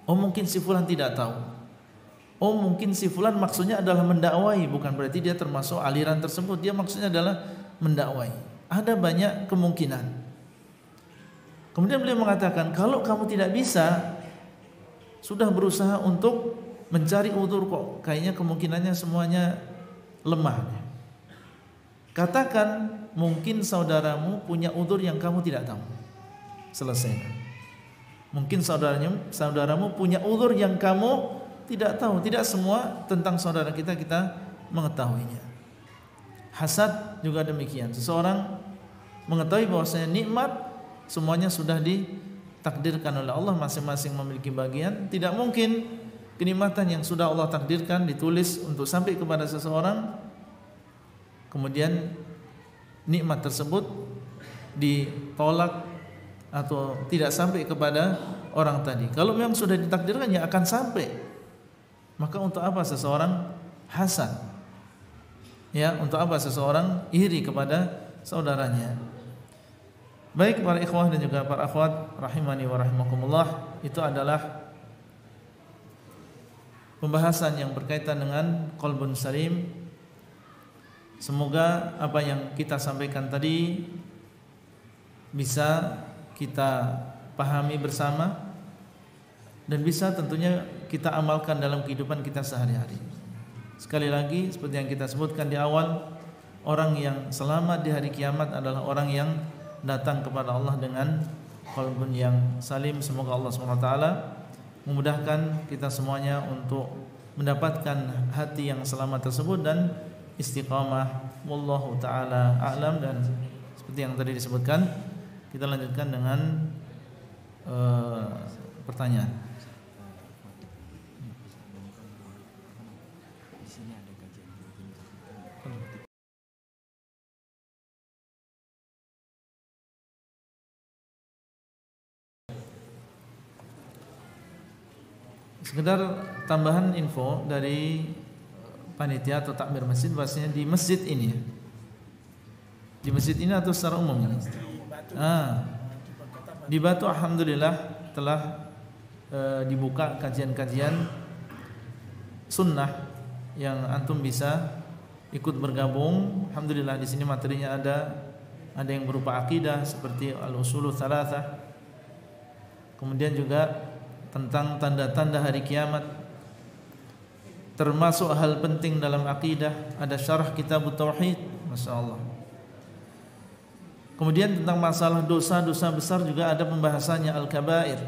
Oh, mungkin si fulan tidak tahu. Oh, mungkin si fulan maksudnya adalah mendakwai, bukan berarti dia termasuk aliran tersebut. Dia maksudnya adalah mendakwai. ada banyak kemungkinan. Kemudian beliau mengatakan, kalau kamu tidak bisa, sudah berusaha untuk mencari udzur kok kayaknya kemungkinannya semuanya lemah. Katakan mungkin saudaramu punya udzur yang kamu tidak tahu. Selesai. Mungkin saudaramu punya udzur yang kamu tidak tahu. Tidak semua tentang saudara kita mengetahuinya. Hasad juga demikian. Seseorang mengetahui bahwasanya nikmat semuanya sudah ditakdirkan oleh Allah, masing-masing memiliki bagian. Tidak mungkin kenikmatan yang sudah Allah takdirkan ditulis untuk sampai kepada seseorang, kemudian nikmat tersebut ditolak atau tidak sampai kepada orang tadi. Kalau memang sudah ditakdirkan ya akan sampai. Maka untuk apa seseorang hasad? Ya, untuk apa seseorang iri kepada saudaranya? Baik para ikhwah dan juga para akhwat rahimani wa rahimakumullah, itu adalah pembahasan yang berkaitan dengan qalbun salim. Semoga apa yang kita sampaikan tadi bisa kita pahami bersama dan bisa tentunya kita amalkan dalam kehidupan kita sehari-hari. Sekali lagi seperti yang kita sebutkan di awal, orang yang selamat di hari kiamat adalah orang yang datang kepada Allah dengan qalbun yang salim. Semoga Allah SWT memudahkan kita semuanya untuk mendapatkan hati yang selamat tersebut dan istiqamah. Wallahu ta'ala a'lam. Dan seperti yang tadi disebutkan, kita lanjutkan dengan pertanyaan. Sekedar tambahan info dari panitia atau takmir masjid, bahasanya di masjid ini, di masjid ini atau secara umum? Di Batu alhamdulillah telah dibuka kajian-kajian sunnah yang antum bisa ikut bergabung. Alhamdulillah di sini materinya ada yang berupa akidah seperti al-usulul tsalatsah, kemudian juga tentang tanda-tanda hari kiamat, termasuk hal penting dalam akidah, ada syarah kitab tauhid, masyaallah. Kemudian tentang masalah dosa-dosa besar juga ada pembahasannya, al-kabair.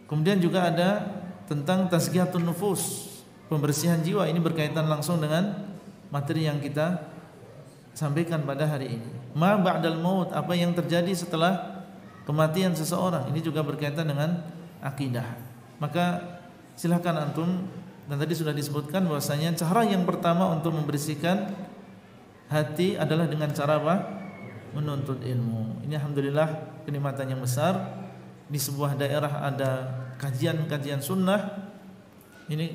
Kemudian juga ada tentang tazkiyatun nufus, pembersihan jiwa. Ini berkaitan langsung dengan materi yang kita sampaikan pada hari ini. Ma ba'dal maut, apa yang terjadi setelah kematian seseorang, ini juga berkaitan dengan akidah. Maka silakan antum, dan tadi sudah disebutkan bahwasanya cara yang pertama untuk membersihkan hati adalah dengan cara apa? Menuntut ilmu. Ini alhamdulillah kenikmatan yang besar. Di sebuah daerah ada kajian-kajian sunnah, ini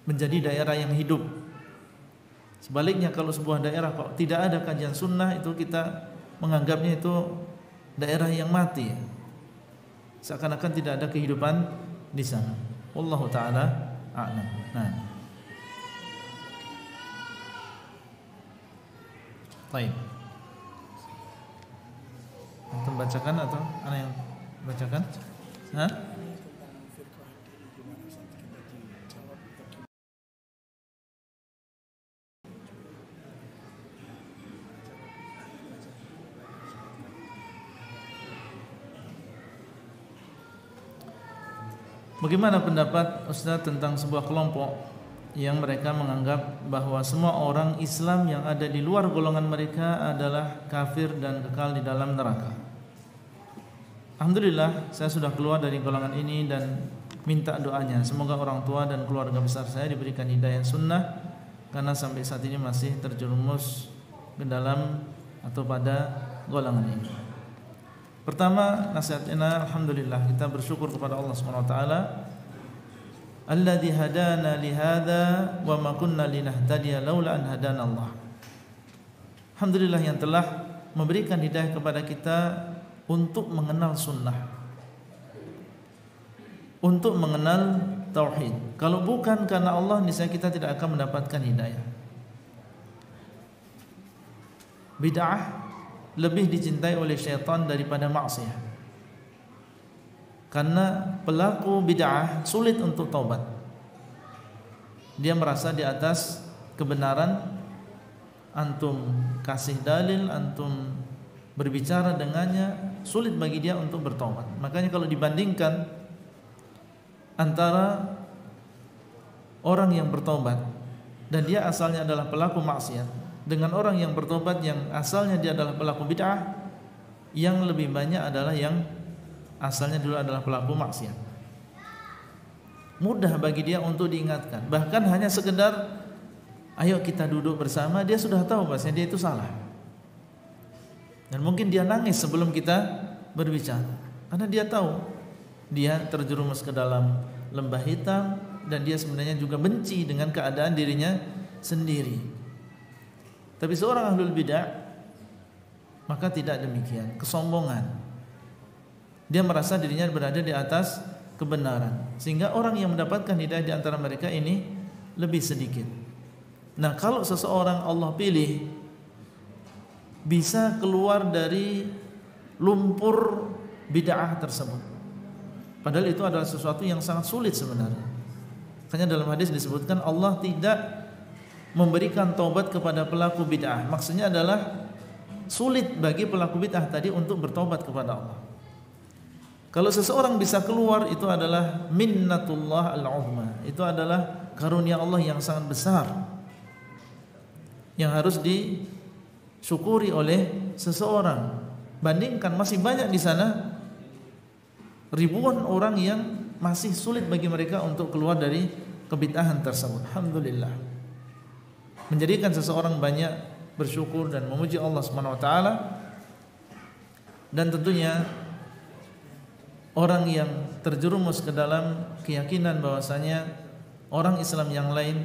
menjadi daerah yang hidup. Sebaliknya kalau sebuah daerah kok tidak ada kajian sunnah, itu kita menganggapnya itu daerah yang mati, seakan-akan tidak ada kehidupan di sana. Wallahu ta'ala a'lam. Nah, baik. Antum bacakan atau ana yang bacakan? Hah? Bagaimana pendapat Ustaz tentang sebuah kelompok yang mereka menganggap bahwa semua orang Islam yang ada di luar golongan mereka adalah kafir dan kekal di dalam neraka? Alhamdulillah saya sudah keluar dari golongan ini dan minta doanya. Semoga orang tua dan keluarga besar saya diberikan hidayah sunnah, karena sampai saat ini masih terjerumus ke dalam atau pada golongan ini. Pertama, nasihatnya alhamdulillah kita bersyukur kepada Allah Subhanahu wa taala, alladzi hadana li hadza wa ma kunna linahtadiya laula an hadana Allah. Alhamdulillah yang telah memberikan hidayah kepada kita untuk mengenal sunnah, untuk mengenal tauhid. Kalau bukan karena Allah, niscaya kita tidak akan mendapatkan hidayah. bid'ah lebih dicintai oleh syaitan daripada maksiat. Karena pelaku bid'ah sulit untuk taubat. Dia merasa di atas kebenaran, antum kasih dalil, antum berbicara dengannya, sulit bagi dia untuk bertaubat. Makanya kalau dibandingkan antara orang yang bertaubat dan dia asalnya adalah pelaku maksiat dengan orang yang bertobat yang asalnya dia adalah pelaku bid'ah, yang lebih banyak adalah yang asalnya dulu adalah pelaku maksiat. Mudah bagi dia untuk diingatkan. Bahkan hanya sekedar ayo kita duduk bersama, dia sudah tahu bahwasanya dia itu salah. Dan mungkin dia nangis sebelum kita berbicara, karena dia tahu dia terjerumus ke dalam lembah hitam dan dia sebenarnya juga benci dengan keadaan dirinya sendiri. Tapi seorang ahlul bid'ah maka tidak demikian, kesombongan. Dia merasa dirinya berada di atas kebenaran, sehingga orang yang mendapatkan hidayah di antara mereka ini lebih sedikit. Nah, kalau seseorang Allah pilih bisa keluar dari lumpur bid'ah tersebut, padahal itu adalah sesuatu yang sangat sulit sebenarnya. Makanya dalam hadis disebutkan Allah tidak memberikan taubat kepada pelaku bid'ah. Maksudnya adalah sulit bagi pelaku bid'ah tadi untuk bertobat kepada Allah. Kalau seseorang bisa keluar, itu adalah minnatullah al-uzma. Itu adalah karunia Allah yang sangat besar, yang harus disyukuri oleh seseorang. Bandingkan masih banyak di sana ribuan orang yang masih sulit bagi mereka untuk keluar dari kebid'ahan tersebut. Alhamdulillah. Menjadikan seseorang banyak bersyukur dan memuji Allah Subhanahu wa taala. Dan tentunya orang yang terjerumus ke dalam keyakinan bahwasanya orang Islam yang lain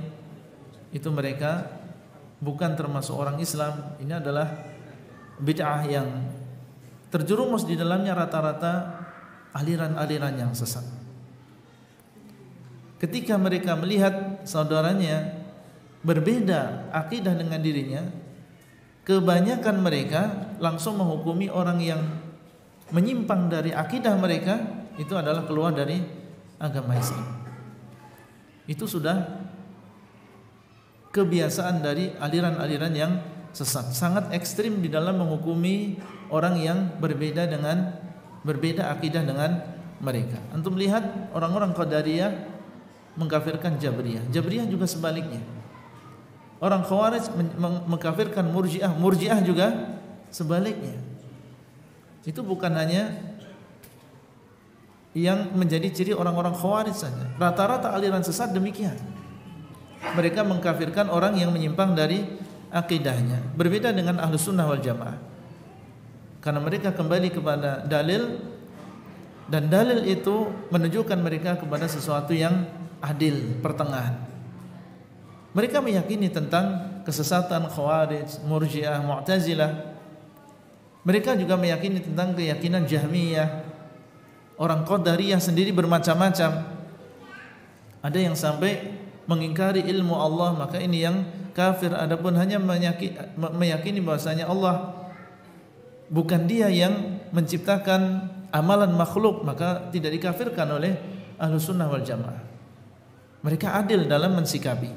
itu mereka bukan termasuk orang Islam, ini adalah bid'ah yang terjerumus di dalamnya rata-rata aliran-aliran yang sesat. Ketika mereka melihat saudaranya berbeda akidah dengan dirinya, kebanyakan mereka langsung menghukumi orang yang menyimpang dari akidah mereka itu adalah keluar dari agama Islam. Itu sudah kebiasaan dari aliran-aliran yang sesat, sangat ekstrim di dalam menghukumi orang yang berbeda akidah dengan mereka. Antum lihat orang-orang Qadariyah mengkafirkan Jabriyah, Jabriyah juga sebaliknya. Orang Khawarij mengkafirkan Murji'ah, Murji'ah juga sebaliknya. Itu bukan hanya yang menjadi ciri orang-orang Khawarij saja. Rata-rata aliran sesat demikian. Mereka mengkafirkan orang yang menyimpang dari akidahnya. Berbeda dengan Ahlus Sunnah wal Jamaah, karena mereka kembali kepada dalil, dan dalil itu menunjukkan mereka kepada sesuatu yang adil, pertengahan. Mereka meyakini tentang kesesatan Khawarij, Murji'ah, Mu'tazilah. Mereka juga meyakini tentang keyakinan Jahmiyah. Orang Qadariyah sendiri bermacam-macam. Ada yang sampai mengingkari ilmu Allah, maka ini yang kafir. Adapun hanya meyakini bahwasanya Allah bukan dia yang menciptakan amalan makhluk, maka tidak dikafirkan oleh Ahlus Sunnah wal Jamaah. Mereka adil dalam mensikapi,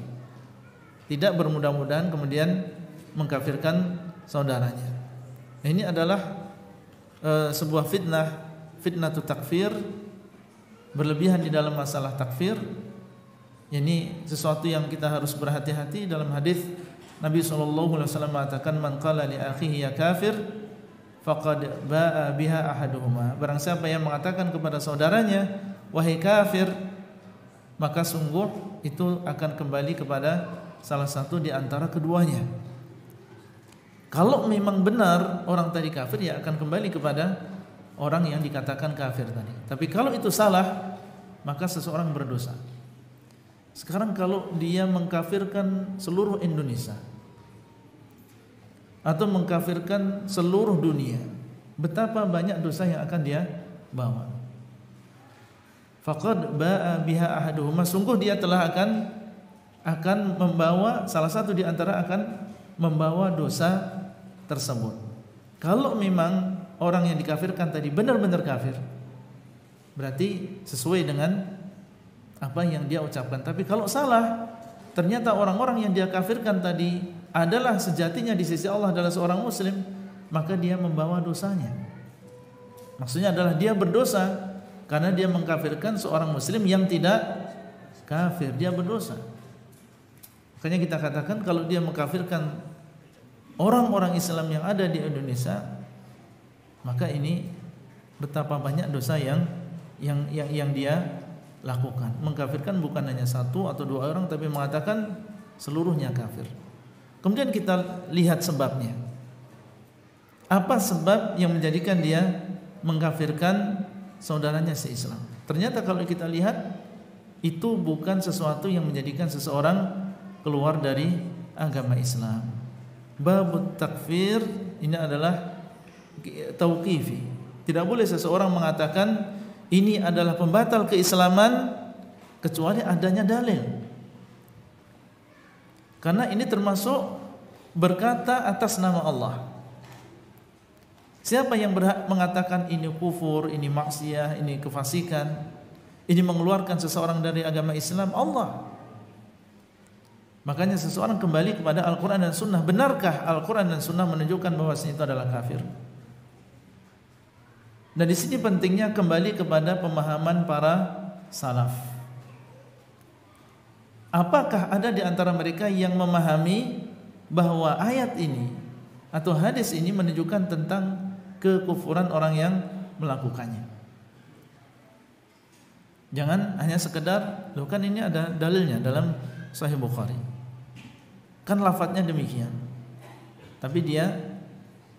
tidak bermudah-mudahan kemudian mengkafirkan saudaranya. Ini adalah sebuah fitnah takfir, berlebihan di dalam masalah takfir. Ini sesuatu yang kita harus berhati-hati. Dalam hadis Nabi SAW mengatakan, man qala li akhihi ya kafir faqad ba'a biha ahaduhuma. Barang siapa yang mengatakan kepada saudaranya wahai kafir, maka sungguh itu akan kembali kepada salah satu di antara keduanya. Kalau memang benar orang tadi kafir, ya akan kembali kepada orang yang dikatakan kafir tadi. Tapi kalau itu salah, maka seseorang berdosa. Sekarang kalau dia mengkafirkan seluruh Indonesia atau mengkafirkan seluruh dunia, betapa banyak dosa yang akan dia bawa. Faqad ba'a biha ahaduhuma, sungguh dia telah akan membawa, salah satu di antara akan membawa dosa tersebut. Kalau memang orang yang dikafirkan tadi benar-benar kafir, berarti sesuai dengan apa yang dia ucapkan. Tapi kalau salah, ternyata orang-orang yang dia kafirkan tadi adalah sejatinya di sisi Allah adalah seorang muslim, maka dia membawa dosanya. Maksudnya adalah dia berdosa karena dia mengkafirkan seorang muslim yang tidak kafir, dia berdosa. Makanya kita katakan kalau dia mengkafirkan orang-orang Islam yang ada di Indonesia, maka ini betapa banyak dosa yang dia lakukan. Mengkafirkan bukan hanya satu atau dua orang, tapi mengatakan seluruhnya kafir. Kemudian kita lihat sebabnya. Apa sebab yang menjadikan dia mengkafirkan saudaranya se-Islam? Ternyata kalau kita lihat, itu bukan sesuatu yang menjadikan seseorang keluar dari agama Islam. Babut takfir ini adalah tauqifi. Tidak boleh seseorang mengatakan ini adalah pembatal keislaman kecuali adanya dalil. Karena ini termasuk berkata atas nama Allah. Siapa yang berhak mengatakan ini kufur, ini maksiyah, ini kefasikan, ini mengeluarkan seseorang dari agama Islam? Allah. Makanya seseorang kembali kepada Al-Quran dan Sunnah. Benarkah Al-Quran dan Sunnah menunjukkan bahwasanya itu adalah kafir? Dan di sini pentingnya kembali kepada pemahaman para salaf. Apakah ada di antara mereka yang memahami bahwa ayat ini atau hadis ini menunjukkan tentang kekufuran orang yang melakukannya? Jangan hanya sekedar, loh kan ini ada dalilnya dalam Sahih Bukhari. Kan lafadznya demikian. Tapi dia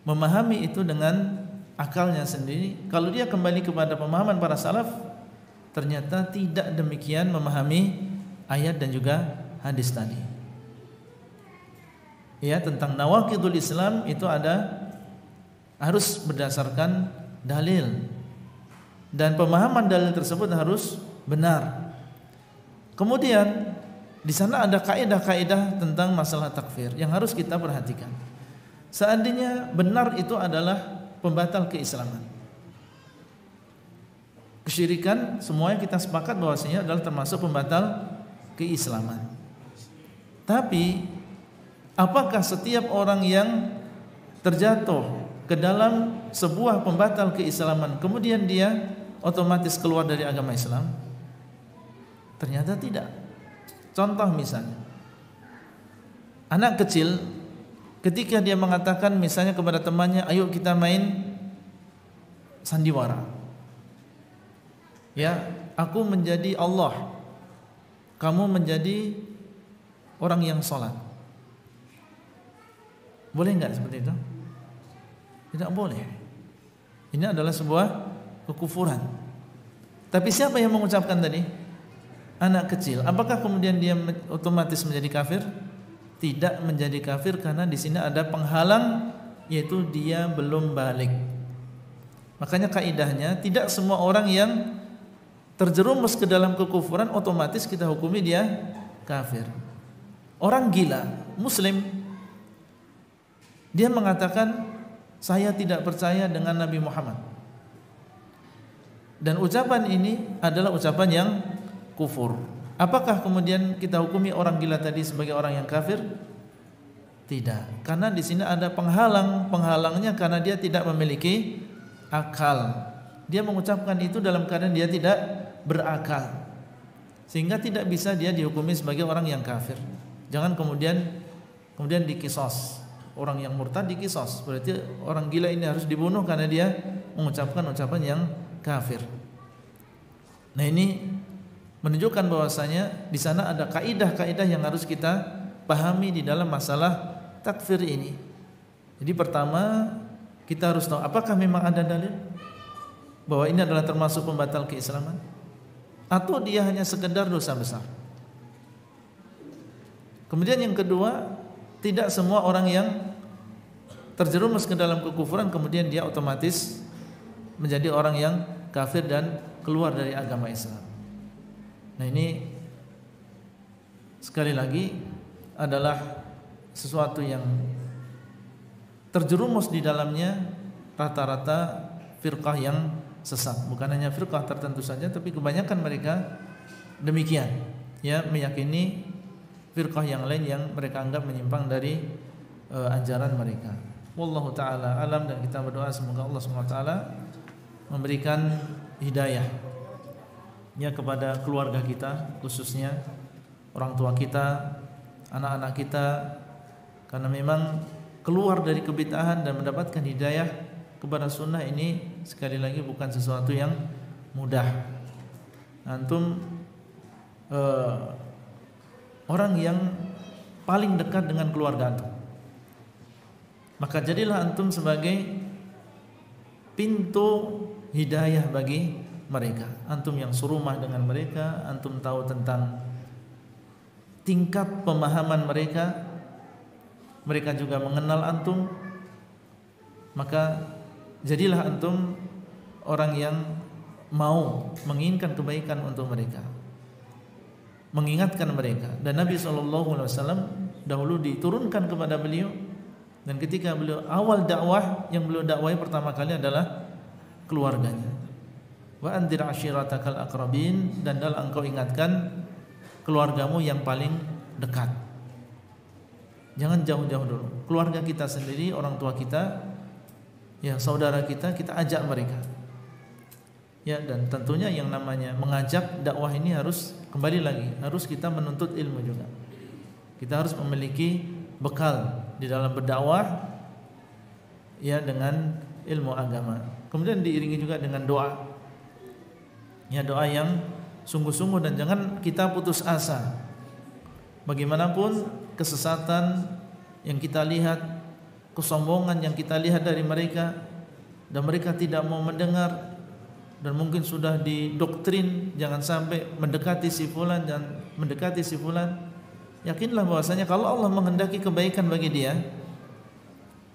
memahami itu dengan akalnya sendiri. Kalau dia kembali kepada pemahaman para salaf, ternyata tidak demikian memahami ayat dan juga hadis tadi. Ya, tentang nawaqidul Islam itu harus berdasarkan dalil. Dan pemahaman dalil tersebut harus benar. Kemudian di sana ada kaidah-kaidah tentang masalah takfir yang harus kita perhatikan. Seandainya benar itu adalah pembatal keislaman, kesyirikan semuanya kita sepakat bahwasanya adalah termasuk pembatal keislaman. Tapi apakah setiap orang yang terjatuh ke dalam sebuah pembatal keislaman kemudian dia otomatis keluar dari agama Islam? Ternyata tidak. Contoh misalnya, anak kecil ketika dia mengatakan misalnya kepada temannya, ayo kita main sandiwara. Ya, aku menjadi Allah, kamu menjadi orang yang sholat. Boleh enggak seperti itu? Tidak boleh. Ini adalah sebuah kekufuran. Tapi siapa yang mengucapkan tadi? Anak kecil. Apakah kemudian dia otomatis menjadi kafir? Tidak menjadi kafir karena di sini ada penghalang, yaitu dia belum balik. Makanya kaidahnya tidak semua orang yang terjerumus ke dalam kekufuran otomatis kita hukumi dia kafir. Orang gila, muslim, dia mengatakan saya tidak percaya dengan Nabi Muhammad. Dan ucapan ini adalah ucapan yang kufur. Apakah kemudian kita hukumi orang gila tadi sebagai orang yang kafir? Tidak, karena di sini ada penghalang. Penghalangnya karena dia tidak memiliki akal. Dia mengucapkan itu dalam keadaan dia tidak berakal, sehingga tidak bisa dia dihukumi sebagai orang yang kafir. Jangan kemudian dikisos. Orang yang murtad dikisos, berarti orang gila ini harus dibunuh karena dia mengucapkan ucapan yang kafir. Nah, ini menunjukkan bahwasanya di sana ada kaidah-kaidah yang harus kita pahami di dalam masalah takfir ini. Jadi pertama kita harus tahu apakah memang ada dalil bahwa ini adalah termasuk pembatal keislaman atau dia hanya sekedar dosa besar. Kemudian yang kedua, tidak semua orang yang terjerumus ke dalam kekufuran kemudian dia otomatis menjadi orang yang kafir dan keluar dari agama Islam. Nah, ini sekali lagi adalah sesuatu yang terjerumus di dalamnya rata-rata firqah yang sesat. Bukan hanya firqah tertentu saja, tapi kebanyakan mereka demikian, ya, meyakini firqah yang lain yang mereka anggap menyimpang dari ajaran mereka. Wallahu taala alam, dan kita berdoa semoga Allah Subhanahu wa taala memberikan hidayah ya kepada keluarga kita, khususnya orang tua kita, anak-anak kita, karena memang keluar dari kebid'ahan dan mendapatkan hidayah kepada sunnah ini sekali lagi bukan sesuatu yang mudah. Antum orang yang paling dekat dengan keluarga antum, maka jadilah antum sebagai pintu hidayah bagi mereka. Antum yang serumah dengan mereka, antum tahu tentang tingkat pemahaman mereka, mereka juga mengenal antum, maka jadilah antum orang yang mau menginginkan kebaikan untuk mereka, mengingatkan mereka. Dan Nabi SAW dahulu diturunkan kepada beliau, dan ketika beliau awal dakwah, yang beliau dakwahi pertama kali adalah keluarganya. Wa anzir ashiratakal aqrabin, dan dalam engkau ingatkan keluargamu yang paling dekat. Jangan jauh-jauh dulu. Keluarga kita sendiri, orang tua kita, ya saudara kita, kita ajak mereka. Ya, dan tentunya yang namanya mengajak dakwah ini harus kembali lagi, harus kita menuntut ilmu juga. Kita harus memiliki bekal di dalam berdakwah ya dengan ilmu agama. Kemudian diiringi juga dengan doa. Ya, doa yang sungguh-sungguh, dan jangan kita putus asa. Bagaimanapun kesesatan yang kita lihat, kesombongan yang kita lihat dari mereka, dan mereka tidak mau mendengar, dan mungkin sudah didoktrin jangan sampai mendekati si fulan dan mendekati si fulan. Yakinlah bahwasanya kalau Allah menghendaki kebaikan bagi dia,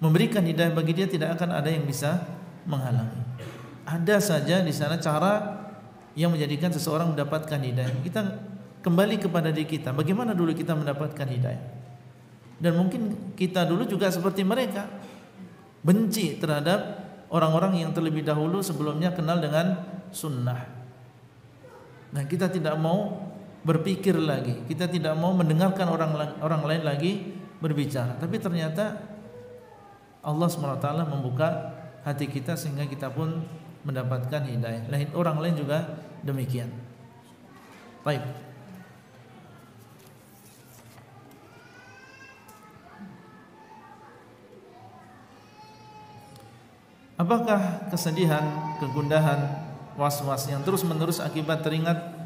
memberikan hidayah bagi dia, tidak akan ada yang bisa menghalangi. Ada saja di sana cara yang menjadikan seseorang mendapatkan hidayah. Kita kembali kepada diri kita, bagaimana dulu kita mendapatkan hidayah. Dan mungkin kita dulu juga seperti mereka, benci terhadap orang-orang yang terlebih dahulu sebelumnya kenal dengan sunnah. Dan kita tidak mau berpikir lagi, kita tidak mau mendengarkan orang lain lagi berbicara. Tapi ternyata Allah SWT membuka hati kita sehingga kita pun mendapatkan hidayah. Orang lain juga demikian. Baik. Apakah kesedihan, kegundahan, was-was yang terus-menerus akibat teringat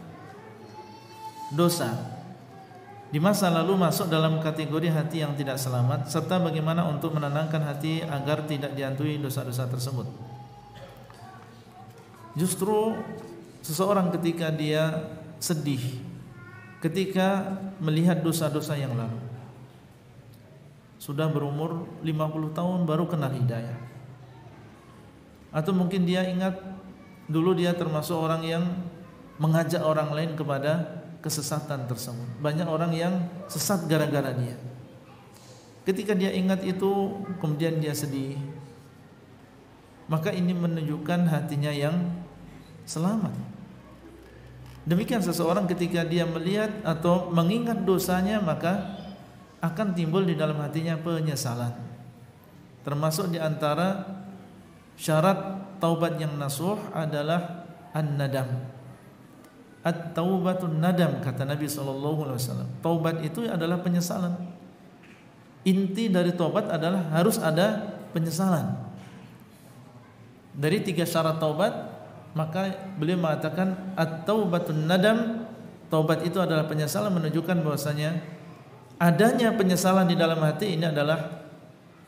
dosa di masa lalu masuk dalam kategori hati yang tidak selamat, serta bagaimana untuk menenangkan hati agar tidak dihantui dosa-dosa tersebut? Justru seseorang ketika dia sedih, ketika melihat dosa-dosa yang lalu, sudah berumur 50 tahun baru kenal hidayah, atau mungkin dia ingat dulu dia termasuk orang yang mengajak orang lain kepada kesesatan tersebut. Banyak orang yang sesat gara-gara dia. Ketika dia ingat itu, kemudian dia sedih, maka ini menunjukkan hatinya yang selamat. Demikian seseorang ketika dia melihat atau mengingat dosanya, maka akan timbul di dalam hatinya penyesalan. Termasuk di antara syarat taubat yang nasuh adalah an-nadam. At-taubatun nadam, kata Nabi SAW. Taubat itu adalah penyesalan. Inti dari taubat adalah harus ada penyesalan. Dari 3 syarat taubat, maka beliau mengatakan at-taubatun nadam. Taubat itu adalah penyesalan, menunjukkan bahwasanya adanya penyesalan di dalam hati ini adalah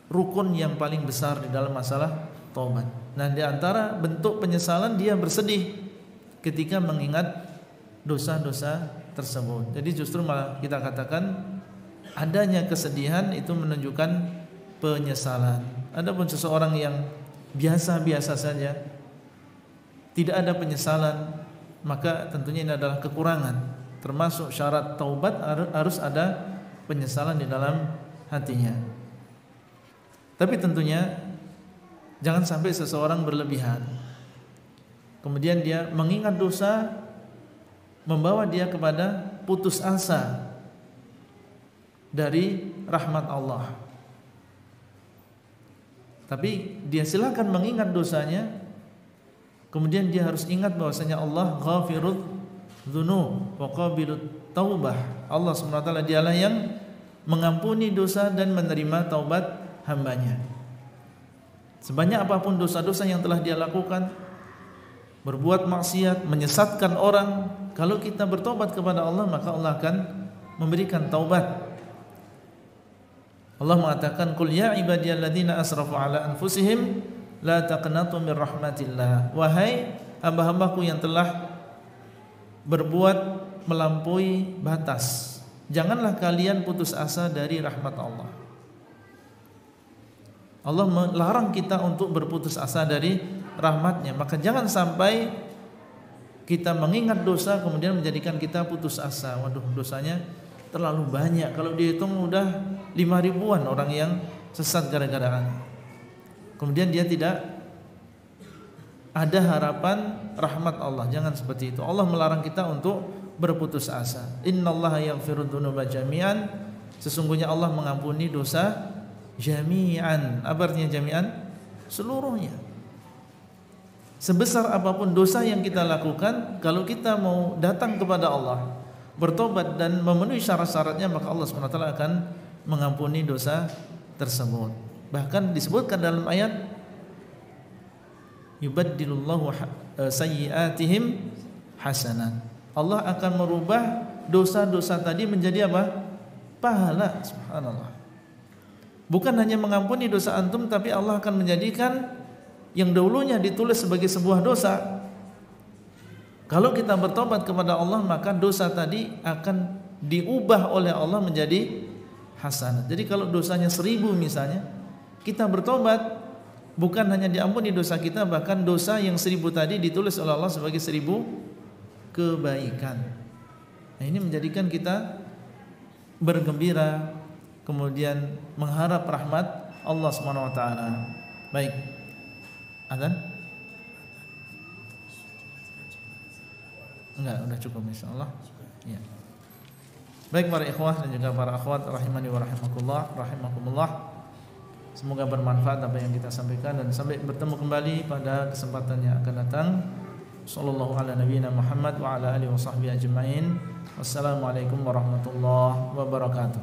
rukun yang paling besar di dalam masalah taubat. Nah, di antara bentuk penyesalan dia bersedih ketika mengingat dosa-dosa tersebut. Jadi justru malah kita katakan adanya kesedihan itu menunjukkan penyesalan. Adapun seseorang yang biasa-biasa saja, tidak ada penyesalan, maka tentunya ini adalah kekurangan. Termasuk syarat taubat harus ada penyesalan di dalam hatinya. Tapi tentunya jangan sampai seseorang berlebihan. Kemudian dia mengingat dosa membawa dia kepada putus asa dari rahmat Allah. Tapi dia silakan mengingat dosanya, kemudian dia harus ingat bahwasanya Allah Ghafirudz Dzunub wa Qabilut Taubah. Allah SWT dialah yang mengampuni dosa dan menerima taubat hambanya. Sebanyak apapun dosa-dosa yang telah dia lakukan, berbuat maksiat, menyesatkan orang, kalau kita bertobat kepada Allah, maka Allah akan memberikan taubat. Allah mengatakan, "Qul ya ibadiyalladzina asrafu ala anfusihim la taqnatu min rahmatillah." Wahai hamba-hambaku yang telah berbuat melampaui batas, janganlah kalian putus asa dari rahmat Allah. Allah melarang kita untuk berputus asa dari rahmatnya. Maka jangan sampai kita mengingat dosa kemudian menjadikan kita putus asa. Waduh, dosanya terlalu banyak. Kalau dihitung udah 5.000-an orang yang sesat gara-gara ini. Kemudian dia tidak ada harapan rahmat Allah. Jangan seperti itu. Allah melarang kita untuk berputus asa. Innallaha yaghfirudz dzunuba jami'an. Sesungguhnya Allah mengampuni dosa jami'an. Apa artinya jami'an? Seluruhnya. Sebesar apapun dosa yang kita lakukan, kalau kita mau datang kepada Allah, bertobat dan memenuhi syarat-syaratnya, maka Allah SWT akan mengampuni dosa tersebut. Bahkan disebutkan dalam ayat, yubaddilullahu sayyi'atihim hasanat. Allah akan merubah dosa-dosa tadi menjadi apa? Pahala. Subhanallah. Bukan hanya mengampuni dosa antum, tapi Allah akan menjadikan yang dahulunya ditulis sebagai sebuah dosa, kalau kita bertobat kepada Allah, maka dosa tadi akan diubah oleh Allah menjadi hasanah. Jadi kalau dosanya 1000 misalnya, kita bertobat, bukan hanya diampuni dosa kita, bahkan dosa yang 1000 tadi ditulis oleh Allah sebagai 1000 kebaikan. Nah, ini menjadikan kita bergembira, kemudian mengharap rahmat Allah SWT. Baik, azan? Enggak, udah cukup insyaallah. Ya. Baik para ikhwah dan juga para akhwat rahimani wa rahimakumullah. Semoga bermanfaat apa yang kita sampaikan, dan sampai bertemu kembali pada kesempatan yang akan datang. Sallallahu ala nabiyina Muhammad wa ala alihi washabbihi ajmain. Wassalamualaikum warahmatullahi wabarakatuh.